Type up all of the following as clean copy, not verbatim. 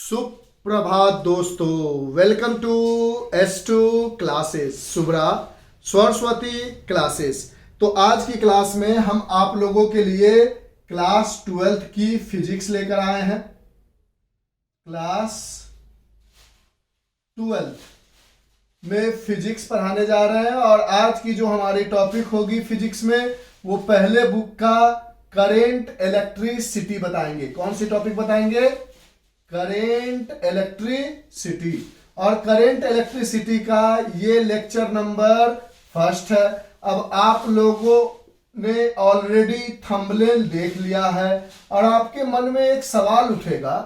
सुप्रभात दोस्तों, welcome to S2 classes, Subra Saraswati classes. तो आज की क्लास में हम आप लोगों के लिए क्लास 12th की फिजिक्स लेकर आए हैं। क्लास 12th में फिजिक्स पढ़ाने जा रहे हैं और आज की जो हमारी टॉपिक होगी फिजिक्स में वो पहले बुक का करेंट इलेक्ट्रिसिटी बताएंगे। कौन सी टॉपिक बताएंगे? Current electricity. और करेंट इलेक्ट्रिसिटी का ये लेक्चर नंबर फर्स्ट है। अब आप लोगों ने ऑलरेडी थंबनेल देख लिया है और आपके मन में एक सवाल उठेगा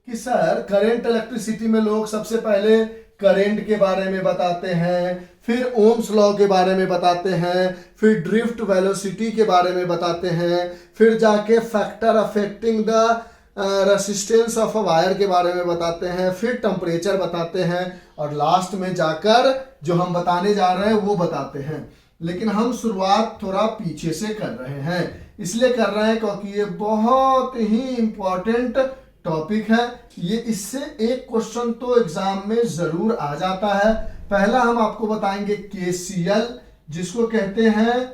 कि सर करेंट इलेक्ट्रिसिटी में लोग सबसे पहले करेंट के बारे में बताते हैं, फिर ओम्स लॉ के बारे में बताते हैं, फिर ड्रिफ्ट वेलोसिटी के बारे में बताते हैं, फिर जाके factor affecting the resistance of a wire के बारे में बताते हैं, फिर टेम्परेचर बताते हैं और लास्ट में जाकर जो हम बताने जा रहे हैं वो बताते हैं। लेकिन हम शुरुआत थोड़ा पीछे से कर रहे हैं, इसलिए कर रहे हैं क्योंकि ये बहुत ही इंपॉर्टेंट टॉपिक है। ये इससे एक क्वेश्चन तो एग्जाम में जरूर आ जाता है। पहला हम आपको बताएंगे KCL, जिसको कहते हैं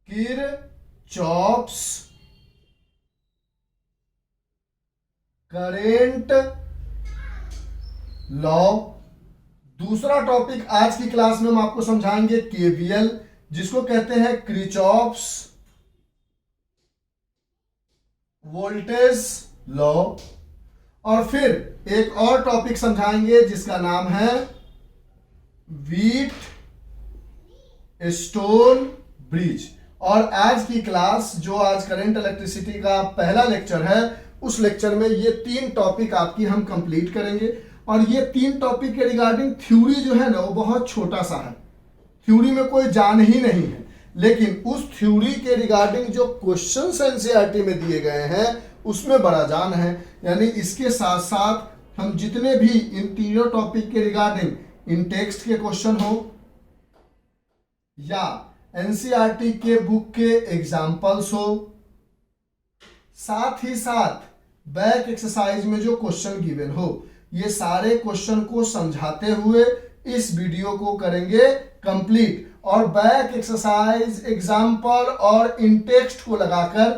किरचॉफ्स करेंट लॉ। दूसरा टॉपिक आज की क्लास में हम आपको समझाएंगे KVL, जिसको कहते हैं किरचॉफ्स वोल्टेज लॉ। और फिर एक और टॉपिक समझाएंगे जिसका नाम है व्हीट स्टोन ब्रिज। और आज की क्लास जो आज करंट इलेक्ट्रिसिटी का पहला लेक्चर है, उस लेक्चर में ये 3 टॉपिक आपकी हम कंप्लीट करेंगे। और ये 3 टॉपिक के रिगार्डिंग थ्योरी जो है ना वो बहुत छोटा सा है, थ्योरी में कोई जान ही नहीं है। लेकिन उस थ्योरी के रिगार्डिंग जो क्वेश्चंस एनसीईआरटी में दिए गए हैं उसमें बड़ा जान है। यानी इसके साथ साथ हम जितने भी इन तीनों टॉपिक के रिगार्डिंग इन टेक्स्ट के क्वेश्चन हो या एनसीईआरटी के बुक के एग्जाम्पल्स हो, साथ ही साथ बैक एक्सरसाइज में जो क्वेश्चन गिवन हो, ये सारे क्वेश्चन को समझाते हुए इस वीडियो को करेंगे कंप्लीट। और बैक एक्सरसाइज, एग्जाम्पल और इन टेक्स्ट को लगाकर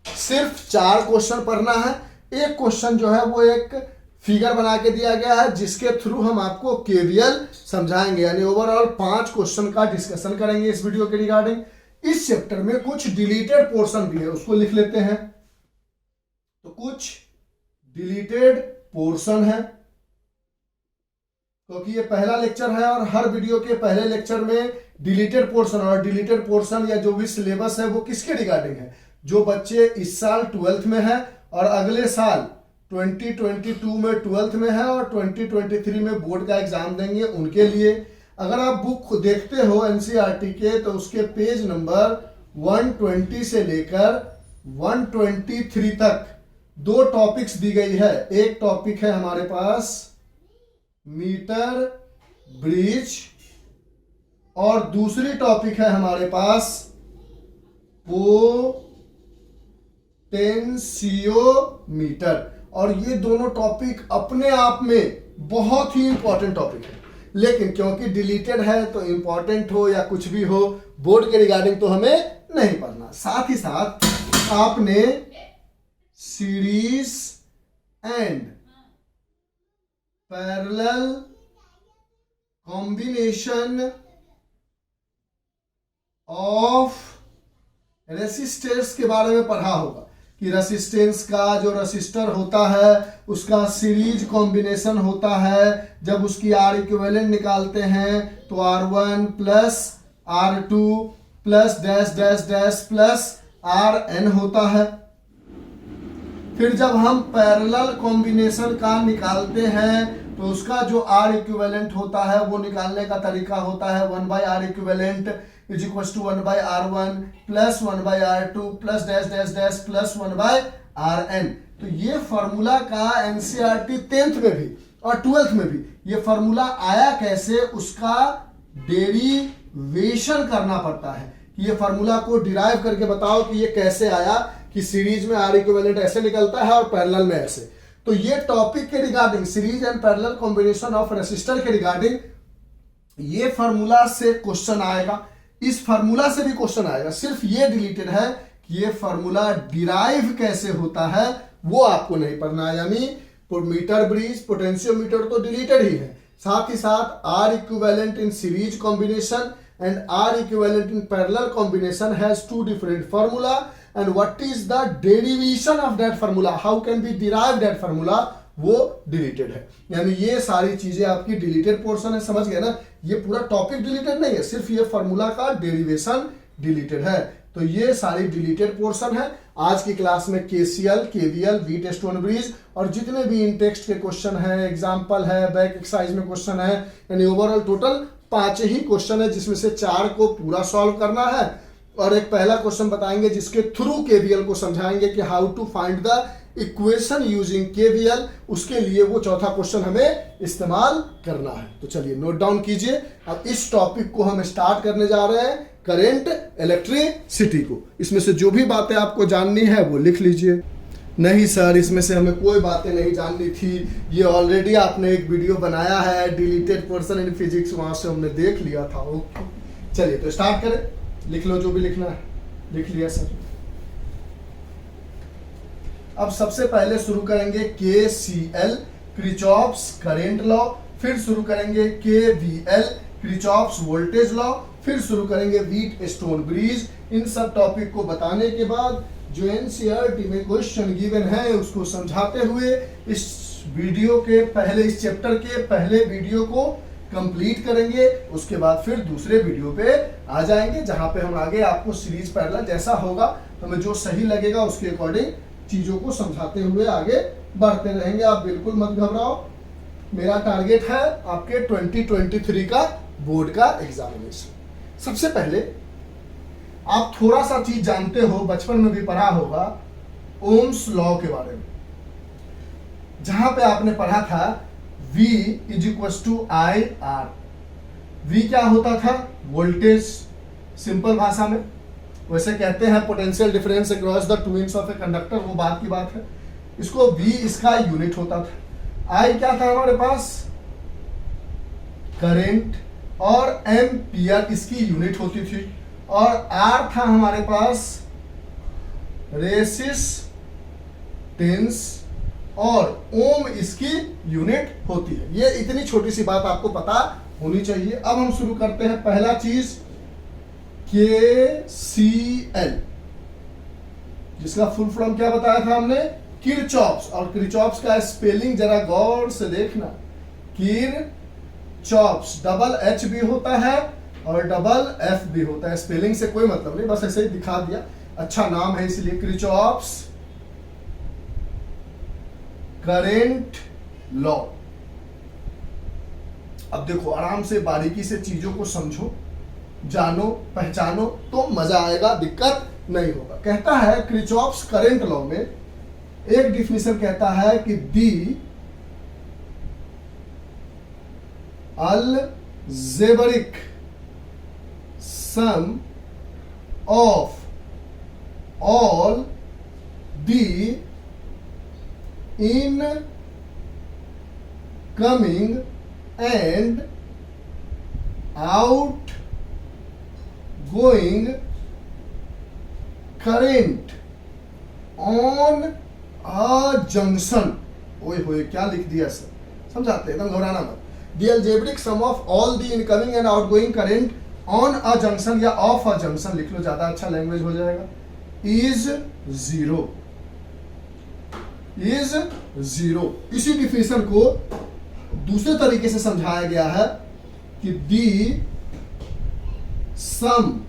सिर्फ 4 क्वेश्चन पढ़ना है। एक क्वेश्चन जो है वो एक फिगर बना के दिया गया है जिसके थ्रू हम आपको KVL समझाएंगे। यानी ओवरऑल 5 क्वेश्चन का डिस्कशन करेंगे इस वीडियो के रिगार्डिंग। इस चैप्टर में कुछ डिलीटेड पोर्शन भी है, उसको लिख लेते हैं। तो कुछ डिलीटेड पोर्शन है क्योंकि ये पहला लेक्चर है और हर वीडियो के पहले लेक्चर में डिलीटेड पोर्शन, और डिलीटेड पोर्शन या जो भी सिलेबस है वो किसके रिगार्डिंग है? जो बच्चे इस साल 12th में है और अगले साल 2022 में 12th में है और 2023 में बोर्ड का एग्जाम देंगे उनके लिए। अगर आप बुक देखते हो एनसीईआरटी के तो उसके पेज नंबर 120 से लेकर 123 तक 2 टॉपिक्स दी गई है। एक टॉपिक है हमारे पास मीटर ब्रिज और दूसरी टॉपिक है हमारे पास पोटेंशियोमीटर। और ये दोनों टॉपिक अपने आप में बहुत ही इंपॉर्टेंट टॉपिक है, लेकिन क्योंकि डिलीटेड है तो इंपॉर्टेंट हो या कुछ भी हो, बोर्ड के रिगार्डिंग तो हमें नहीं पढ़ना। साथ ही साथ आपने series and parallel combination of resistance के बारे में पढ़ा होगा कि रेसिस्टेंस का जो रेसिस्टर होता है उसका सीरीज कॉम्बिनेशन होता है। जब उसकी R इक्विवेलेंट निकालते हैं तो R1 plus R2 plus dash dash dash plus RN होता है। फिर जब हम पैरेलल कॉम्बिनेशन का निकालते हैं तो उसका जो R इक्विवेलेंट होता है वो निकालने का तरीका होता है 1/R equivalent is equal to 1/R1 plus 1/R2 plus dash dash dash plus 1/RN। तो ये फॉर्मूला का एनसीईआरटी 10th में भी और 12th में भी ये फॉर्मूला आया कैसे, उसका डेरिवेशन करना पड़ता है कि ये फॉर्मूला को डिराइव करके बताओ कि ये कैसे आया कि सीरीज में R इक्विवेलेंट ऐसे निकलता है और पैरेलल में ऐसे। तो ये टॉपिक के regarding series and parallel combination of resistor के रिगार्डिंग ये फार्मूला से क्वेश्चन आएगा, इस फार्मूला से भी क्वेश्चन आएगा। सिर्फ ये डिलीटेड है कि ये फार्मूला डिराइव कैसे होता है वो आपको नहीं पढ़ना है, यानी मीटर ब्रिज पोटेंशियोमीटर तो डिलीटेड ही है, साथ ही साथ R equivalent in series combination and R equivalent in parallel combination has two different formula and what is the derivation of that formula, how can be derive that formula, वो deleted है। यानी ये सारी चीजें आपकी डिलीटेड पोर्शन है, समझ गए ना। ये पूरा टॉपिक डिलीटेड नहीं है, सिर्फ ये फार्मूला का डेरिवेशन डिलीटेड है। तो ये सारी डिलीटेड पोर्शन है। आज की क्लास में KCL, KVL, wheat stone bridge और जितने भी इन टेक्स्ट के क्वेश्चन है, एग्जाम्पल है, बैक एक्सरसाइज में क्वेश्चन है, यानी ओवरऑल टोटल 5 ही क्वेश्चन है, जिसमें से 4 को पूरा सॉल्व करना है और एक पहला क्वेश्चन बताएंगे जिसके थ्रू केवीएल को समझाएंगे कि how to find the equation using KVL, उसके लिए वो चौथा क्वेश्चन हमें इस्तेमाल करना है। तो चलिए नोट डाउन कीजिए। अब इस टॉपिक को हम स्टार्ट करने जा रहे हैं करंट इलेक्ट्रिसिटी को। इसमें से जो भी बातें आपको जाननी है वो लिख लीजिए। नहीं सर, इसमें से हमें कोई बातें नहीं जाननी थी, ये ऑलरेडी आपने एक वीडियो बनाया है डिलीटेड पोर्शन इन फिजिक्स, वहां से हमने देख लिया था। ओके चलिए तो स्टार्ट करें, लिख लो जो भी लिखना है। लिख लिया सर। अब सबसे पहले शुरू करेंगे KCL किरचॉफ्स करंट लॉ, फिर शुरू करेंगे KVL किरचॉफ्स वोल्टेज लॉ, फिर शुरू करेंगे वीट स्टोन ब्रिज। इन सब टॉपिक को बताने के बाद जो एनसीईआरटी में क्वेश्चन गिवन है उसको समझाते हुए इस वीडियो के पहले, इस चैप्टर के पहले वीडियो को कंप्लीट करेंगे। उसके बाद फिर दूसरे वीडियो पे आ जाएंगे जहां पे हम आगे आपको सीरीज पैरेलल जैसा होगा हमें जो सही लगेगा उसके अकॉर्डिंग चीजों को समझाते हुए आगे बढ़ते रहेंगे। आप बिल्कुल मत घबराओ, मेरा टारगेट है आपके 2023 का बोर्ड का एग्जामिनेशन। सबसे पहले आप थोड़ा सा चीज जानते हो, बचपन में भी पढ़ा होगा ओम्स लॉ के बारे में, जहां पे आपने पढ़ा था V = IR। V क्या होता था? वोल्टेज, सिंपल भाषा में। वैसे कहते हैं potential difference across the twins of a conductor, वो बात की बात है। इसको V इसका यूनिट होता था। I क्या था हमारे पास? करंट, और एम्पियर इसकी यूनिट होती थी, और R था हमारे पास रेसिस्टेंस, और ओम इसकी यूनिट होती है। ये इतनी छोटी सी बात आपको पता होनी चाहिए। अब हम शुरू करते हैं। पहला चीज KCL, जिसका फुल फॉर्म क्या बताया था हमने? किरचॉफ्स। और किरचॉफ्स का स्पेलिंग जरा गौर से देखना, किरचॉफ्स, डबल H भी होता है और डबल F भी होता है। स्पेलिंग से कोई मतलब नहीं, बस ऐसे ही दिखा दिया, अच्छा नाम है इसलिए। Kirchhoff's current law. अब देखो आराम से बारीकी से चीजों को समझो, जानो, पहचानो तो मजा आएगा, दिक्कत नहीं होगा। कहता है किरचॉफ्स करंट लॉ में एक डिफिनेशन कहता है कि the algebraic sum of all the incoming and outgoing current on a junction. ओए होए क्या लिख दिया सर, समझाते एकदम घबराना मत। The algebraic sum of all the incoming and outgoing current on a junction या ऑफ अ जंक्शन लिख लो, ज्यादा अच्छा लैंग्वेज हो जाएगा। Is zero, is zero. इसी डिफिनेशन को दूसरे तरीके से समझाया गया है कि the sum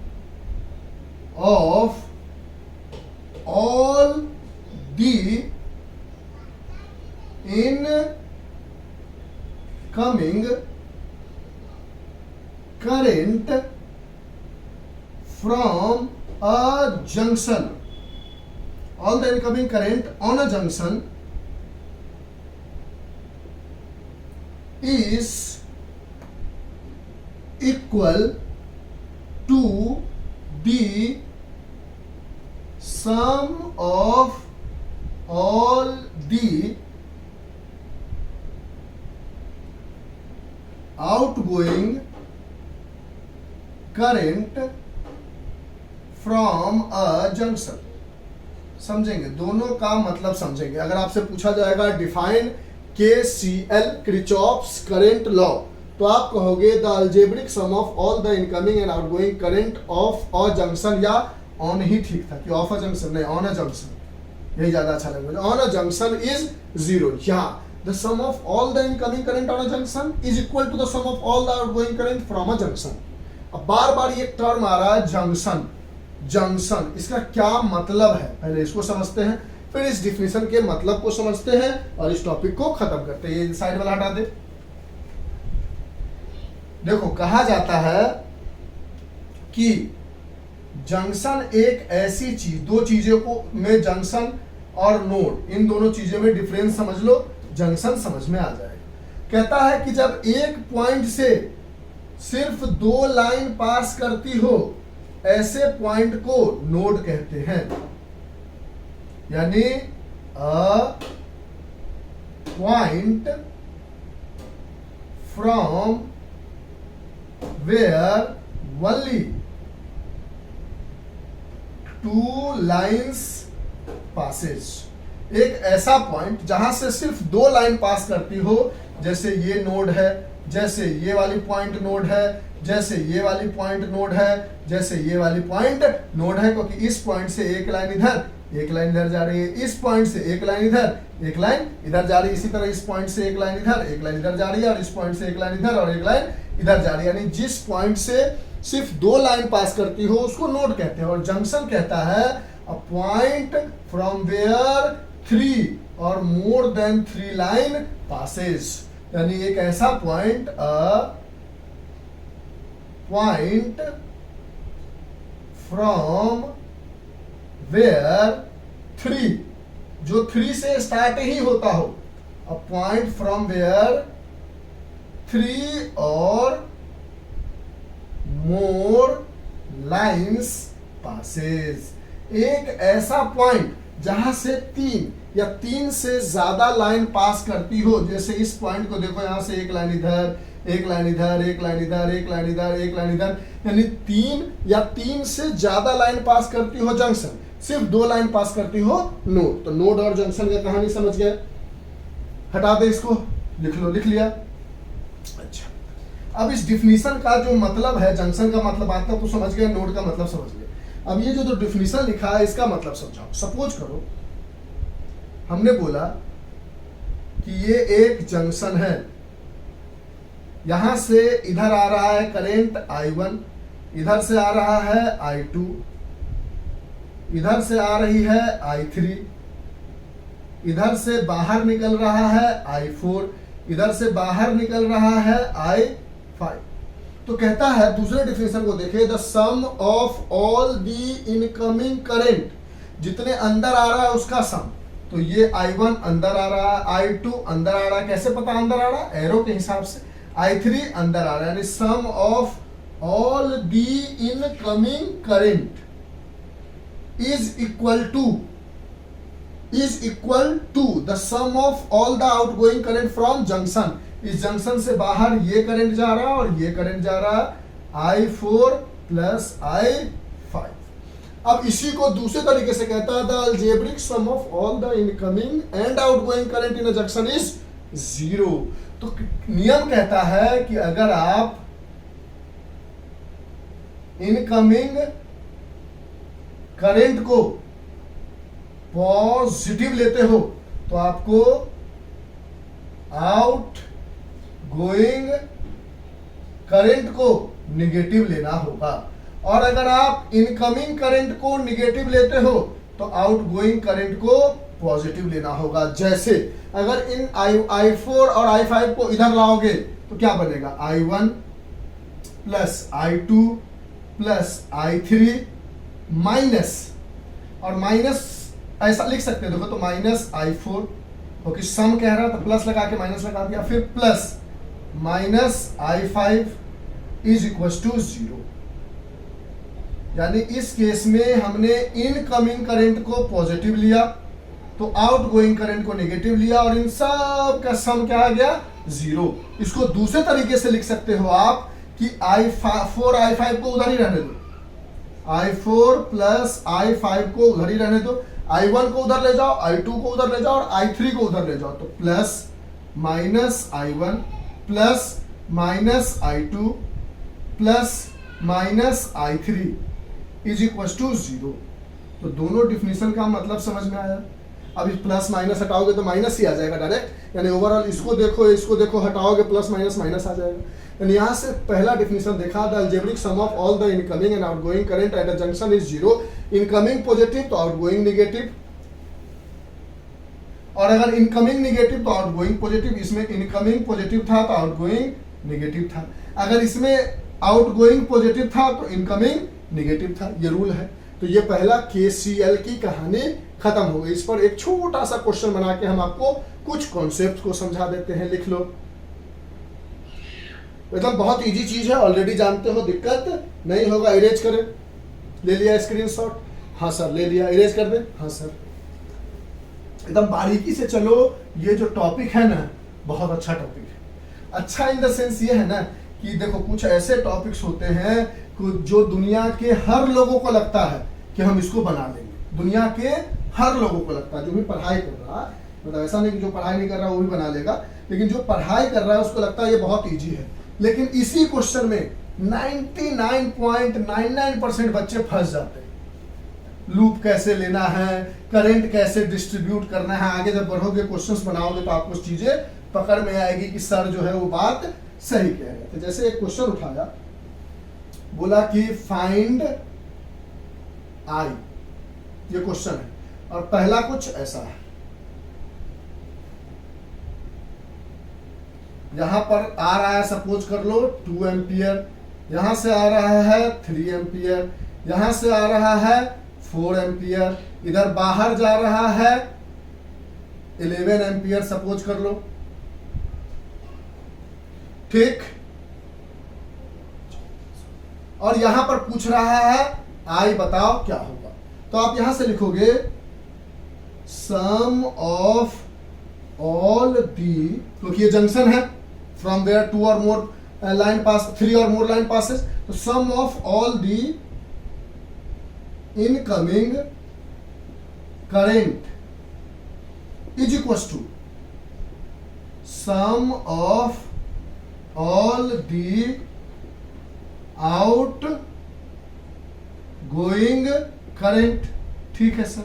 of all the incoming current from a junction, all the incoming current on a junction is equal to the sum of all the outgoing current from a junction. समझेंगे, दोनों का मतलब समझेंगे। अगर आपसे पूछा जाएगा define KCL Kirchhoff's current law, तो आप कहोगे the algebraic sum of all the incoming and outgoing current of a junction, या ऑन ही ठीक था कि ऑफ अ जंक्शन नहीं, ऑन अ जंक्शन, यही ज्यादा अच्छा लगेगा। ऑन अ जंक्शन इज 0, या the sum of all the incoming current on a junction is equal to the sum of all the outgoing current from a junction. अब बार बार ये term आ रहा है जंक्शन जंक्शन, इसका क्या मतलब है पहले इसको समझते हैं, फिर इस डिफिनेशन के मतलब को समझते हैं और इस टॉपिक को खत्म करते हैं। ये साइड वाला हटा दे। देखो, कहा जाता है कि जंक्शन एक ऐसी चीज, दो चीजों को में जंक्शन और नोड, इन दोनों चीजों में डिफरेंस समझ लो, जंक्शन समझ में आ जाएगा। कहता है कि जब एक पॉइंट से सिर्फ 2 लाइन पास करती हो, ऐसे पॉइंट को नोड कहते हैं। यानी a point from where only 2 lines passes, एक ऐसा पॉइंट जहां से सिर्फ 2 लाइन पास करती हो, जैसे ये नोड है, जैसे ये वाली पॉइंट नोड है, जैसे ये वाली पॉइंट नोड है, जैसे ये वाली पॉइंट नोड है, क्योंकि इस पॉइंट से एक लाइन इधर, एक लाइन इधर जा रही है, इस पॉइंट से एक लाइन इधर, एक लाइन इधर जा रही है, इसी तरह इस पॉइंट से एक लाइन इधर, एक लाइन इधर जा रही है, और इस पॉइंट से एक लाइन इधर और एक लाइन इधर जा रही है। यानी जिस पॉइंट से सिर्फ 2 लाइन पास करती हो उसको नोड कहते हैं। और जंक्शन कहता है अ पॉइंट फ्रॉम वेयर 3 और मोर देन 3 लाइन पासेस, यानी एक ऐसा पॉइंट, अ पॉइंट फ्रॉम वेयर 3, जो 3 से स्टार्ट ही होता हो, अ पॉइंट फ्रॉम वेयर 3 और मोर लाइन्स पासेस, एक ऐसा पॉइंट जहां से 3 या 3 से ज्यादा लाइन पास करती हो। जैसे इस पॉइंट को देखो, यहां से एक लाइन इधर, एक लाइन इधर, एक लाइन इधर, एक लाइन इधर, एक लाइन इधर, यानी 3 या 3 से ज्यादा लाइन पास करती हो जंक्शन, सिर्फ 2 लाइन पास करती हो नोड। तो नोड और जंक्शन की कहानी समझ गए। हटा दे इसको, लिख लो, लिख लिया। अच्छा, अब इस डिफिनीशन का जो मतलब है, जंक्शन का मतलब आता तो समझ गए, नोड का मतलब समझ गए। अब ये जो डिफिनीशन लिखा है इसका मतलब समझाओ। सपोज करो हमने बोला कि ये एक जंक्शन है, यहां से इधर आ रहा है करंट I1, इधर से आ रहा है I2, इधर से आ रही है I3, इधर से बाहर निकल रहा है I4, इधर से बाहर निकल रहा है I5। तो कहता है, दूसरे डिफिनेशन को देखें, the sum of all the incoming current, जितने अंदर आ रहा है उसका सम। तो ये I1 अंदर आ रहा है, I2 अंदर आ रहा है, कैसे पता अंदर आ रहा है? एरो के हिसाब से। I3 अंदर आ रहा है, यानी sum of all the incoming current is equal to the sum of all the outgoing current from junction. इस जंक्शन से बाहर ये करंट जा रहा है और ये करंट जा रहा है, I4 प्लस I5। अब इसी को दूसरे तरीके से कहता है, the algebraic sum of all the incoming and outgoing current in a junction is 0। तो नियम कहता है कि अगर आप इनकमिंग करंट को पॉजिटिव लेते हो तो आपको आउट गोइंग करंट को निगेटिव लेना होगा, और अगर आप इनकमिंग करंट को निगेटिव लेते हो तो आउटगोइंग करंट को पॉजिटिव लेना होगा। जैसे अगर इन I4 और I5 को इधर लाओगे तो क्या बनेगा, I1 plus I2 plus I3 minus, और माइनस ऐसा लिख सकते हैं, देखो तो माइनस I4, क्योंकि सम कह रहा था, प्लस लगा के माइनस लगा दिया, फिर plus minus I5 is equal to 0। यानी इस केस में हमने इनकमिंग करंट को पॉजिटिव लिया तो आउट गोइंग करंट को नेगेटिव लिया और इन सब का सम क्या आ गया 0। इसको दूसरे तरीके से लिख सकते हो आप कि I4 I5 को उधर ही रहने दो, I4 प्लस I5 को उधर ही रहने दो, I1 को उधर ले जाओ, I2 को उधर ले जाओ और I3 को उधर ले जाओ। तो plus minus I1 plus minus I2 plus minus I3 is equal to 0। तो दोनों डिफिनीशन का मतलब समझ में आया। अब इस प्लस माइनस हटाओगे तो माइनस ही आ जाएगा डायरेक्ट, यानी ओवरऑल इसको देखो हटाओगे प्लस माइनस माइनस आ जाएगा। यानी यहाँ से पहला डिफिनीशन देखा, the algebraic sum of all the incoming and outgoing current at a junction is 0। Incoming positive तो आउटगोइंग नेगेटिव, और अगर इनकमिंग नेगेटिव तो आउटगोइंग पॉजिटिव। इसमें इनकमिंग पॉजिटिव था तो आउटगोइंग नेगेटिव था, अगर इसमें आउटगोइंग पॉजिटिव था तो इनकमिंग नेगेटिव था। ये रूल है। तो ये पहला KCL की कहानी खत्म हो गई। इस पर एक छोटा सा क्वेश्चन बना के हम आपको कुछ कॉन्सेप्ट को समझा देते हैं, लिख लो। मतलब बहुत इजी चीज है, ऑलरेडी जानते हो, दिक्कत नहीं होगा। इरेज करें, ले लिया स्क्रीनशॉट? हाँ सर ले लिया। इरेज कर दे? हाँ सर। एकदम बारीकी से चलो। ये जो टॉपिक है ना बहुत अच्छा टॉपिक है। अच्छा इन द सेंस ये है ना कि देखो कुछ ऐसे टॉपिक्स होते हैं जो दुनिया के हर लोगों को लगता है कि हम इसको बना लेंगे। दुनिया के हर लोगों को लगता है, जो भी पढ़ाई कर रहा है, मतलब ऐसा नहीं कि जो पढ़ाई नहीं कर रहा वो भी बना लेगा, लेकिन जो पढ़ाई कर रहा है उसको लगता है ये बहुत इजी है। लेकिन इसी क्वेश्चन में 99.99% बच्चे फंस जाते हैं। लूप कैसे लेना है, करंट कैसे डिस्ट्रीब्यूट करना है, आगे जब बढ़ोगे क्वेश्चंस बनाओगे तो आपको चीजें पकड़ में आएगी कि सर जो है वो बात सही कह रहे थे। जैसे एक क्वेश्चन उठाया, बोला कि फाइंड आई, ये क्वेश्चन है और पहला कुछ ऐसा है। यहां पर आ रहा है, सपोज कर लो 2 एम्पियर, यहां से आ रहा है 3 एम्पियर, यहां से आ रहा है 4 एम्पियर, इधर बाहर जा रहा है 11 एम्पियर सपोज कर लो, ठीक। और यहां पर पूछ रहा है आई बताओ क्या होगा। तो आप यहां से लिखोगे सम ऑफ ऑल दी, क्योंकि ये जंक्शन है, फ्रॉम वेयर 2 और मोर लाइन पास, 3 और मोर लाइन पासेस, तो sum of all the incoming current is equal to sum of all the outgoing current, ठीक है सर।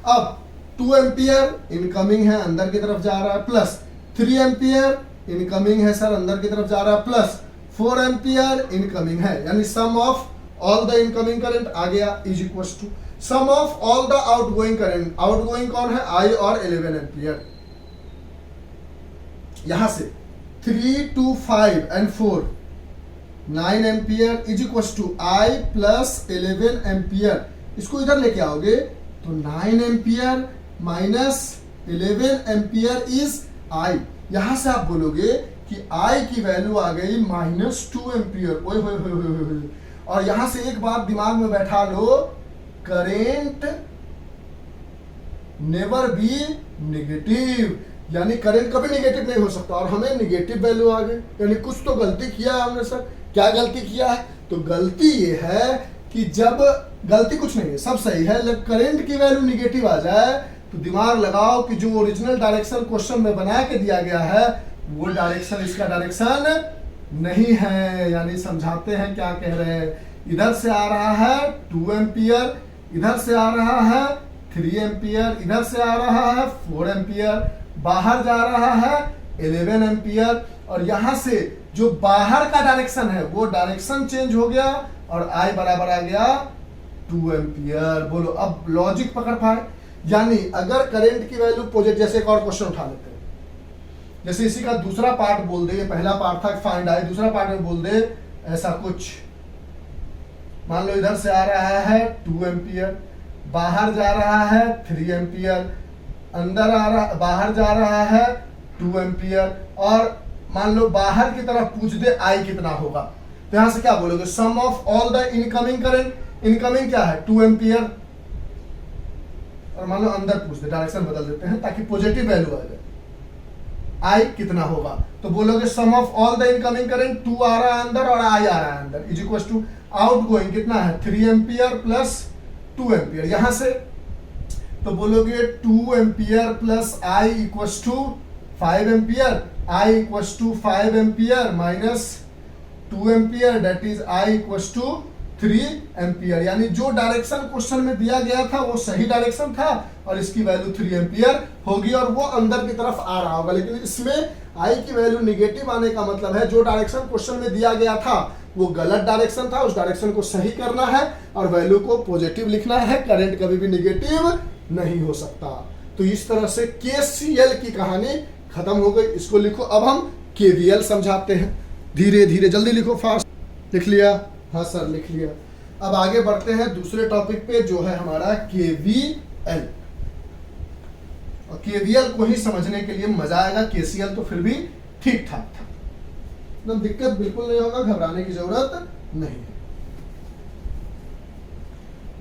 अब 2 एम्पियर इनकमिंग है, अंदर की तरफ जा रहा है, प्लस 3 एम्पियर इनकमिंग है सर, अंदर की तरफ जा रहा है, प्लस 4 एम्पियर इनकमिंग है, यानी sum of all the incoming current आ गया is equal to sum of all the outgoing current. Outgoing कौन है? आई और 11 एम्पियर। यहां से 3 2 5 and 4 9 ampere is equal to I plus 11 ampere. इसको इधर लेके आओगे तो 9 ampere minus 11 ampere is I. यहां से आप बोलोगे कि आई की वैल्यू आ गई -2 एम्पियर। ओए होए होए होए होए। और यहां से एक बात दिमाग में बैठा लो, करेंट नेवर बी नेगेटिव, यानी करंट कभी नेगेटिव नहीं हो सकता। और हमें नेगेटिव वैल्यू आ गई, यानी कुछ तो गलती किया है हमने। सर क्या गलती किया है? तो गलती ये है कि जब गलती कुछ नहीं है, सब सही है, लेकिन करंट की वैल्यू नेगेटिव आ जाए तो दिमाग लगाओ कि जो ओरिजिनल डायरेक्शन क्वेश्चन में बना के दिया गया है वो डायरेक्शन इसका डायरेक्शन नहीं है। यानी समझाते हैं क्या कह रहे हैं। इधर से आ रहा है 2 एम्पियर, इधर से आ रहा है 3 एम्पियर, इधर से आ रहा है 4 एम्पियर, बाहर जा रहा है 11 एम्पियर, और यहां से जो बाहर का डायरेक्शन है वो डायरेक्शन चेंज हो गया और आई बराबर आ गया 2 एम्पियर। बोलो अब लॉजिक पकड़ पाए? यानी अगर करंट की वैल्यू पॉजिटिव, जैसे एक और क्वेश्चन उठा लेते हैं, जैसे इसी का दूसरा पार्ट बोल दे, पहला पार्ट था फाइंड आई, दूसरा पार्ट में बोल दे ऐसा कुछ, मान लो इधर से आ रहा है 2 एम्पियर, बाहर जा रहा है 3 एम्पियर, अंदर आ रहा, बाहर जा रहा है 2 एम्पियर, और मान लो बाहर की तरफ पूछ दे आई कितना होगा, तो यहां से क्या बोलोगे? Sum of all the incoming current. Incoming क्या है? 2 एम्पियर, और मान लो अंदर पूछ दे, डायरेक्शन बदल देते हैं ताकि पॉजिटिव वैल्यू आ जाए, आई कितना होगा, तो बोलोगे sum of all the incoming current, 2 आ रहा है अंदर और आई आ रहा है अंदर, is equal to outgoing कितना है 3 एम्पियर प्लस 2 एम्पियर, यहां से तो बोलोगे 2 ampere plus I equals to 5 ampere, I equals to 5 ampere minus 2 ampere, that is I equals to 3 ampere. यानी जो डायरेक्शन क्वेश्चन में दिया गया था वो सही डायरेक्शन था और इसकी वैल्यू 3 एम्पियर होगी और वो अंदर की तरफ आ रहा होगा। लेकिन इसमें आई की वैल्यू निगेटिव आने का मतलब है जो डायरेक्शन क्वेश्चन में दिया गया था वो गलत डायरेक्शन था, उस डायरेक्शन को सही करना है और वैल्यू को पॉजिटिव लिखना है, करंट कभी भी निगेटिव नहीं हो सकता। तो इस तरह से केसीएल की कहानी खत्म हो गई। इसको लिखो, अब हम केवीएल समझाते हैं, धीरे धीरे, जल्दी लिखो, फास्ट। लिख लिया? हाँ सर लिख लिया। अब आगे बढ़ते हैं दूसरे टॉपिक पे जो है हमारा केवीएल। और केवीएल को ही समझने के लिए मजा आएगा, केसीएल तो फिर भी ठीक ठाक था, एकदम दिक्कत बिल्कुल नहीं होगा, घबराने की जरूरत नहीं है।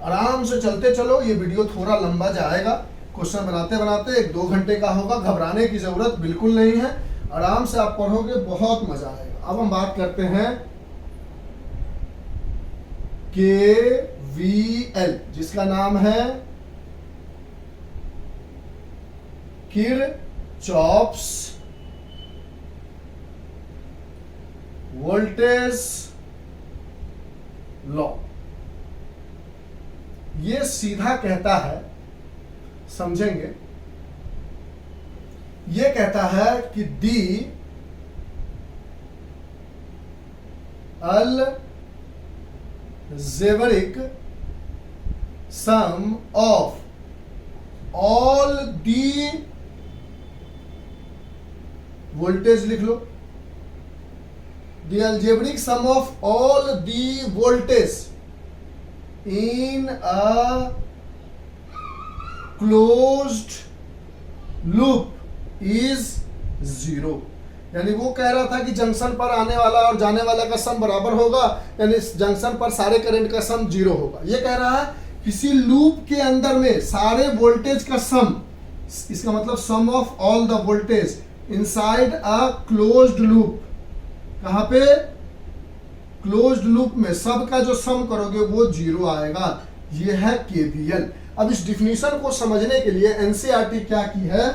आराम से चलते चलो, ये वीडियो थोड़ा लंबा जाएगा, क्वेश्चन बनाते बनाते 1-2 घंटे का होगा, घबराने की जरूरत बिल्कुल नहीं है, आराम से आप पढ़ोगे, बहुत मजा आएगा। अब हम बात करते हैं केवीएल, जिसका नाम है किरचॉफ्स वोल्टेज लॉ। ये सीधा कहता है, समझेंगे, ये कहता है कि दी algebraic sum of all the voltage, लिख लो, the algebraic sum of all the voltage in a closed loop is 0। यानी वो कह रहा था कि जंक्शन पर आने वाला और जाने वाला का सम बराबर होगा, यानी इस जंक्शन पर सारे करंट का सम 0 होगा। ये कह रहा है किसी लूप के अंदर में सारे वोल्टेज का सम, इसका मतलब sum of all the voltage inside a closed loop, कहां पे, क्लोज्ड लूप में, सब का जो सम करोगे वो 0 आएगा। ये है केवीएल। अब इस डिफिनीशन को समझने के लिए एनसीईआरटी क्या की है,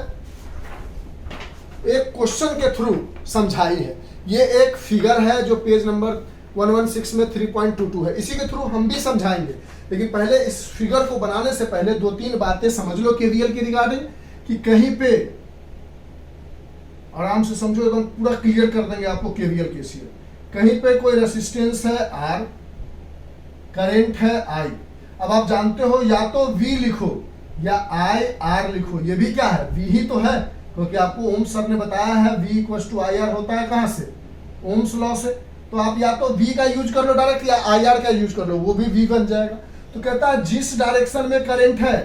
एक क्वेश्चन के थ्रू समझाई है। ये एक फिगर है जो पेज नंबर 116 में 3.22 है, इसी के थ्रू हम भी समझाएंगे। लेकिन पहले इस फिगर को बनाने से पहले 2-3 बातें समझ लो केवीएल की रिगार्डिंग, कि कहीं पे आराम से समझो, एकदम पूरा क्लियर कर देंगे आपको केवीएल केसीएल। कहीं पे कोई रेसिस्टेंस है R, करंट है I। अब आप जानते हो या तो V लिखो या IR लिखो, ये भी क्या है, V ही तो है, क्योंकि आपको ओम्स सर ने बताया है V = IR होता है कहां से, ओम्स लॉ से। तो आप या तो V का यूज कर लो डायरेक्ट या IR का यूज कर लो, वो भी V बन जाएगा। तो कहता है जिस डायरेक्शन में करंट है,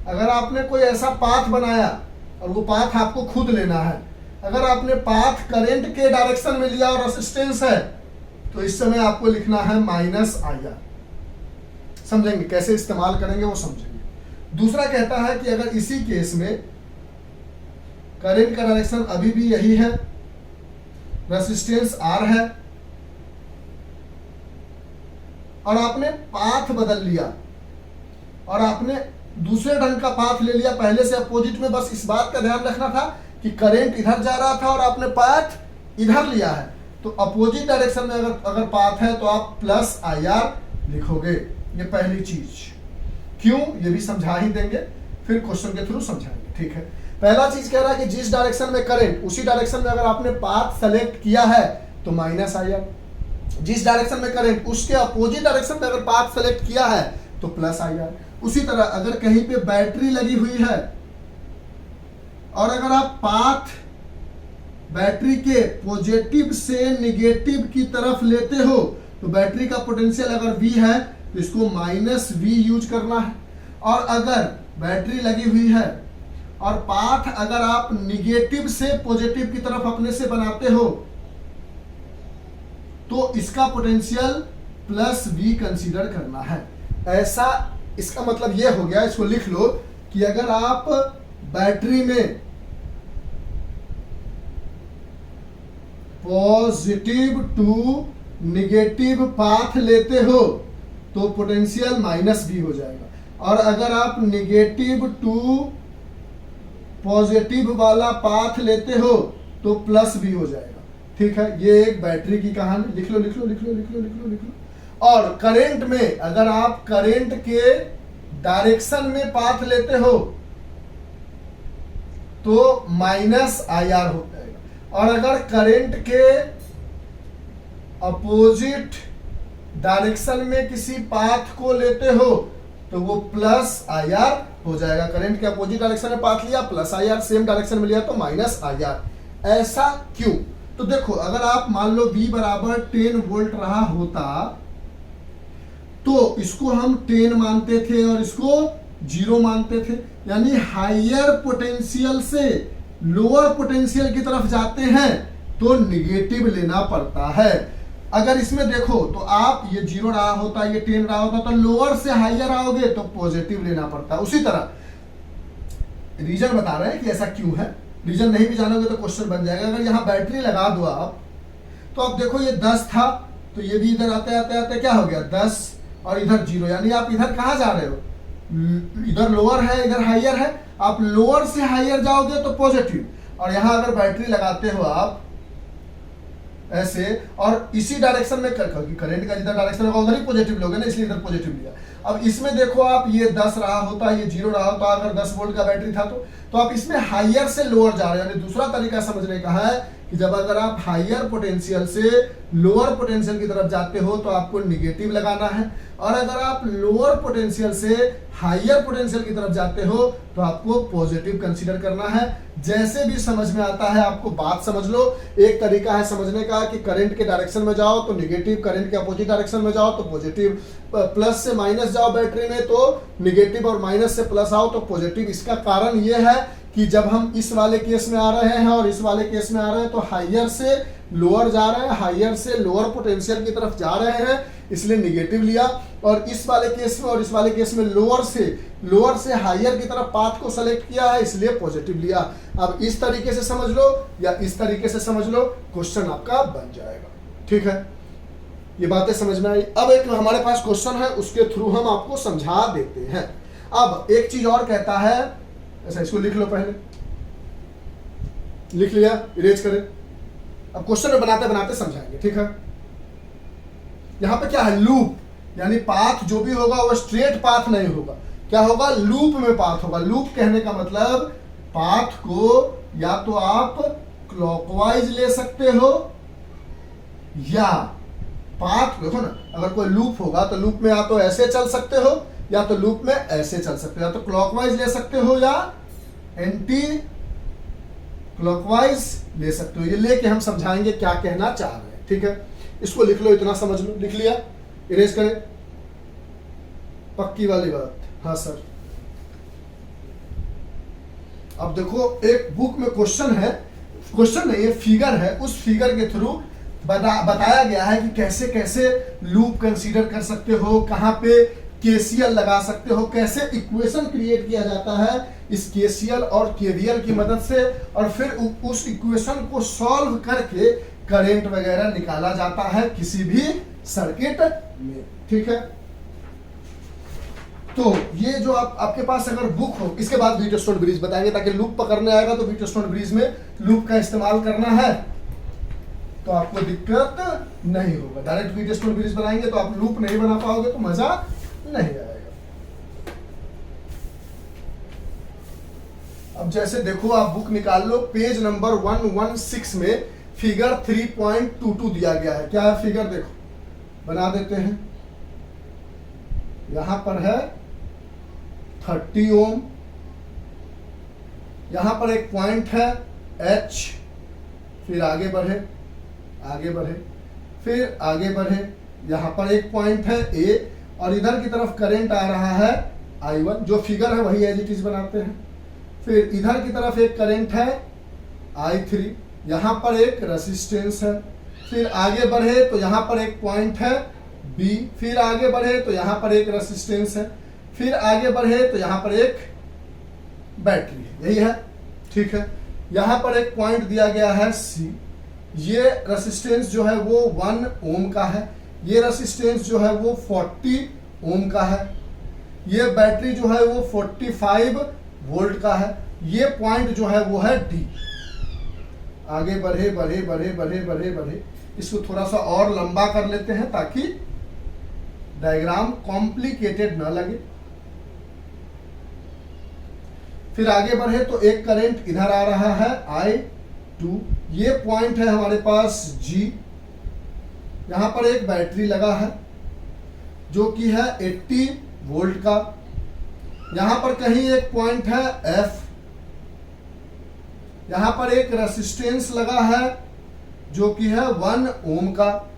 अगर आपने कोई ऐसा पाथ बनाया और वो पाथ आपको खुद लेना है, अगर आपने पाथ करंट के डायरेक्शन में लिया और रेजिस्टेंस है, तो इस समय आपको लिखना है -IR। समझेंगे कैसे इस्तेमाल करेंगे वो समझेंगे। दूसरा कहता है कि अगर इसी केस में करंट का डायरेक्शन अभी भी यही है, रेजिस्टेंस R है और आपने पाथ बदल लिया और आपने दूसरे ढंग का पाथ ले लिया, पहले से अपोजिट में, बस इस बात का ध्यान रखना था कि करंट इधर जा रहा था और आपने पाथ इधर लिया है, तो अपोजिट डायरेक्शन में अगर पाथ है तो आप +IR लिखोगे। ये पहली चीज, क्यों ये भी समझा ही देंगे, फिर क्वेश्चन के थ्रू समझाएंगे, ठीक है। पहला चीज कह रहा है कि जिस डायरेक्शन में करंट, उसी डायरेक्शन में अगर आपने पाथ सेलेक्ट किया है तो -IR, जिस डायरेक्शन में करंट उसके अपोजिट डायरेक्शन में अगर पाथ सेलेक्ट किया है तो +IR। उसी तरह अगर कहीं पे बैटरी लगी हुई है और अगर आप पाथ बैटरी के पॉजिटिव से निगेटिव की तरफ लेते हो, तो बैटरी का पोटेंशियल अगर V है तो इसको -V यूज करना है, और अगर बैटरी लगी हुई है और पाथ अगर आप निगेटिव से पॉजिटिव की तरफ अपने से बनाते हो तो इसका पोटेंशियल +V कंसीडर करना है। ऐसा, इसका मतलब यह हो गया, इसको लिख लो कि अगर आप बैटरी में पॉजिटिव टू निगेटिव पाथ लेते हो तो पोटेंशियल माइनस भी हो जाएगा, और अगर आप निगेटिव टू पॉजिटिव वाला पाथ लेते हो तो प्लस भी हो जाएगा। ठीक है, ये एक बैटरी की कहानी। लिख लो लिख लो लिख लो लिख लो लिख लो लिख लो। और करंट में अगर आप करंट के डायरेक्शन में पाथ लेते हो तो माइनस IR हो जाएगा, और अगर करंट के अपोजिट डायरेक्शन में किसी पाथ को लेते हो तो वो प्लस IR हो जाएगा। करंट के अपोजिट डायरेक्शन में पाथ लिया प्लस IR, सेम डायरेक्शन में लिया तो माइनस IR। ऐसा क्यों? तो देखो, अगर आप मान लो V बराबर 10 वोल्ट रहा होता तो इसको हम 10 मानते थे और इसको 0 मानते थे, यानी हायर पोटेंशियल से लोअर पोटेंशियल की तरफ जाते हैं तो निगेटिव लेना पड़ता है। अगर इसमें देखो तो आप ये 0 रहा होता, ये 10 रहा होता, तो लोअर से हायर आओगे तो पॉजिटिव लेना पड़ता है। उसी तरह रीजन बता रहे हैं कि ऐसा क्यों है। रीजन नहीं भी जानोगे तो क्वेश्चन बन जाएगा। अगर यहाँ बैटरी लगा दो आप, तो आप देखो ये 10 था तो ये भी इधर आते आते आते क्या हो गया 10 और इधर 0, यानी आप इधर कहाँ जा रहे हो, इधर लोअर है इधर हायर है, आप लोअर से हायर जाओगे तो पॉजिटिव। और यहां अगर बैटरी लगाते हो आप ऐसे और इसी डायरेक्शन में करंट का जिधर डायरेक्शन होगा उधर ही पॉजिटिव लोगे ना, इसलिए इधर पॉजिटिव लिया। अब इसमें देखो आप ये 10 रहा होता, ये 0 रहा होता, अगर 10 वोल्ट का बैटरी था तो आप इसमें हायर से लोअर जा रहे हो। यानी दूसरा तरीका समझने का है कि जब अगर आप हायर पोटेंशियल से लोअर पोटेंशियल की तरफ जाते हो तो आपको निगेटिव लगाना है, और अगर आप लोअर पोटेंशियल से हायर पोटेंशियल की तरफ जाते हो तो आपको पॉजिटिव कंसीडर करना है। जैसे भी समझ में आता है आपको बात समझ लो। एक तरीका है समझने का कि करंट के डायरेक्शन में जाओ तो निगेटिव, करंट के अपोजिट डायरेक्शन में जाओ तो पॉजिटिव, प्लस से माइनस जाओ बैटरी में तो निगेटिव, और माइनस से प्लस आओ तो पॉजिटिव। इसका कारण यह है कि जब हम इस वाले केस में आ रहे हैं और इस वाले केस में आ रहे हैं तो हायर से लोअर जा रहे हैं, हायर से लोअर पोटेंशियल की तरफ जा रहे हैं, इसलिए निगेटिव लिया। और इस वाले केस में और इस वाले केस में लोअर से हायर की तरफ पाथ को सेलेक्ट किया है, इसलिए पॉजिटिव लिया। अब इस तरीके से समझ लो या इस तरीके से समझ लो, क्वेश्चन आपका बन जाएगा। ठीक है, ये बातें समझ में आई। अब एक हमारे पास क्वेश्चन है, उसके थ्रू हम आपको समझा देते हैं। अब एक चीज और कहता है, ऐसा इसको लिख लो, पहले लिख लिया, इरेज करें। अब क्वेश्चन में बनाते बनाते समझाएंगे। ठीक है, यहां पे क्या है, लूप, यानी पाथ जो भी होगा वो स्ट्रेट पाथ नहीं होगा, क्या होगा, लूप में पाथ होगा। लूप कहने का मतलब पाथ को या तो आप क्लॉकवाइज ले सकते हो या पाथ, देखो ना, अगर कोई लूप होगा तो लूप में या तो ऐसे चल सकते हो या तो लूप में ऐसे चल सकते हो, या तो क्लॉकवाइज ले सकते हो या एंटी क्लॉकवाइज ले सकते हो। ये लेके हम समझाएंगे क्या कहना चाह रहे हैं। ठीक है, इसको लिख लो, इतना समझ लो। लिख लिया, इरेज करें, पक्की वाली बात। हाँ सर। अब देखो एक बुक में क्वेश्चन है, क्वेश्चन नहीं है, फिगर है, उस फिगर के थ्रू बताया गया है कि कैसे कैसे लूप कंसीडर कर सकते हो, कहां पे केसीएल लगा सकते हो, कैसे इक्वेशन क्रिएट किया जाता है इस केसीएल और केवीएल की मदद से, और फिर उस इक्वेशन को सॉल्व करके करंट वगैरह निकाला जाता है किसी भी सर्किट में। ठीक है, तो ये जो आपके पास अगर बुक हो, इसके बाद व्हीटस्टोन ब्रिज बताएंगे, ताकि लूप पकड़ने आएगा तो व्हीटस्टोन ब्रिज में लूप का इस्तेमाल करना है तो आपको दिक्कत नहीं होगा। डायरेक्ट व्हीटस्टोन ब्रिज बनाएंगे तो आप लूप नहीं बना पाओगे तो मजा नहीं आएगा। अब जैसे देखो, आप बुक निकाल लो, पेज नंबर 116 में फिगर 3.22 दिया गया है। क्या है फिगर, देखो बना देते हैं। यहां पर है 30 ओम, यहां पर एक पॉइंट है H, फिर आगे बढ़े आगे बढ़े फिर आगे बढ़े, यहां पर एक पॉइंट है A, और इधर की तरफ करंट आ रहा है I1, जो फिगर है वही एज इट इज बनाते हैं। फिर इधर की तरफ एक करंट है I3, यहां पर एक रेसिस्टेंस है। फिर आगे बढ़े तो यहां पर एक पॉइंट है B, फिर आगे बढ़े तो यहां पर एक रेसिस्टेंस है। फिर आगे बढ़े तो यहां पर एक बैटरी है, यही है, ठीक है। यहां पर एक पॉइंट दिया गया है C, ये रेसिस्टेंस जो है वो 1 ओम का है, ये रेसिस्टेंस जो है वो 40 ओम का है, ये बैटरी जो है वो 45 वोल्ट का है, ये पॉइंट जो है वो है D। आगे बढ़े बढ़े बढ़े बढ़े बढ़े बढ़े, इसको थोड़ा सा और लंबा कर लेते हैं ताकि डायग्राम कॉम्प्लिकेटेड ना लगे। फिर आगे बढ़े तो एक करंट इधर आ रहा है I2, ये पॉइंट है हमारे पास G, यहां पर एक बैटरी लगा है जो कि है 80 वोल्ट का, यहां पर कहीं एक पॉइंट है F, यहां पर एक रेसिस्टेंस लगा है जो कि है 1 ओम का,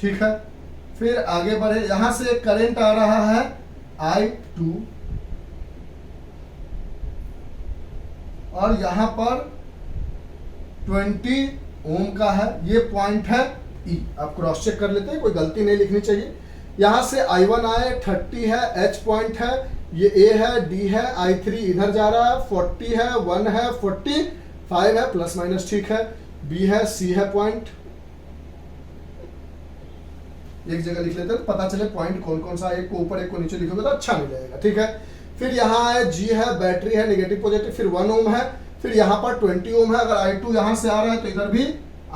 ठीक है। फिर आगे बढ़े, यहां से एक करंट आ रहा है I2 और यहां पर 20 ओम का है, ये पॉइंट है E। आप क्रॉस चेक कर लेते हैं, कोई गलती नहीं लिखनी चाहिए। यहां से I1 आए 30 है, H पॉइंट है, ये A है, D है, I3 इधर जा रहा है, 40 है, 1 है, 45 है, प्लस माइनस ठीक है, B है, C है पॉइंट। एक जगह लिख लेते हैं, पता चले पॉइंट कौन कौन सा, एक को ऊपर एक को नीचे लिखोगे तो अच्छा नहीं लगेगा, ठीक है। फिर यहाँ है G है, बैटरी है, नेगेटिव पॉजिटिव, फिर 1 ओम है, फिर यहाँ पर 20 ओम है। अगर I2 यहाँ से आ रहा है तो इधर भी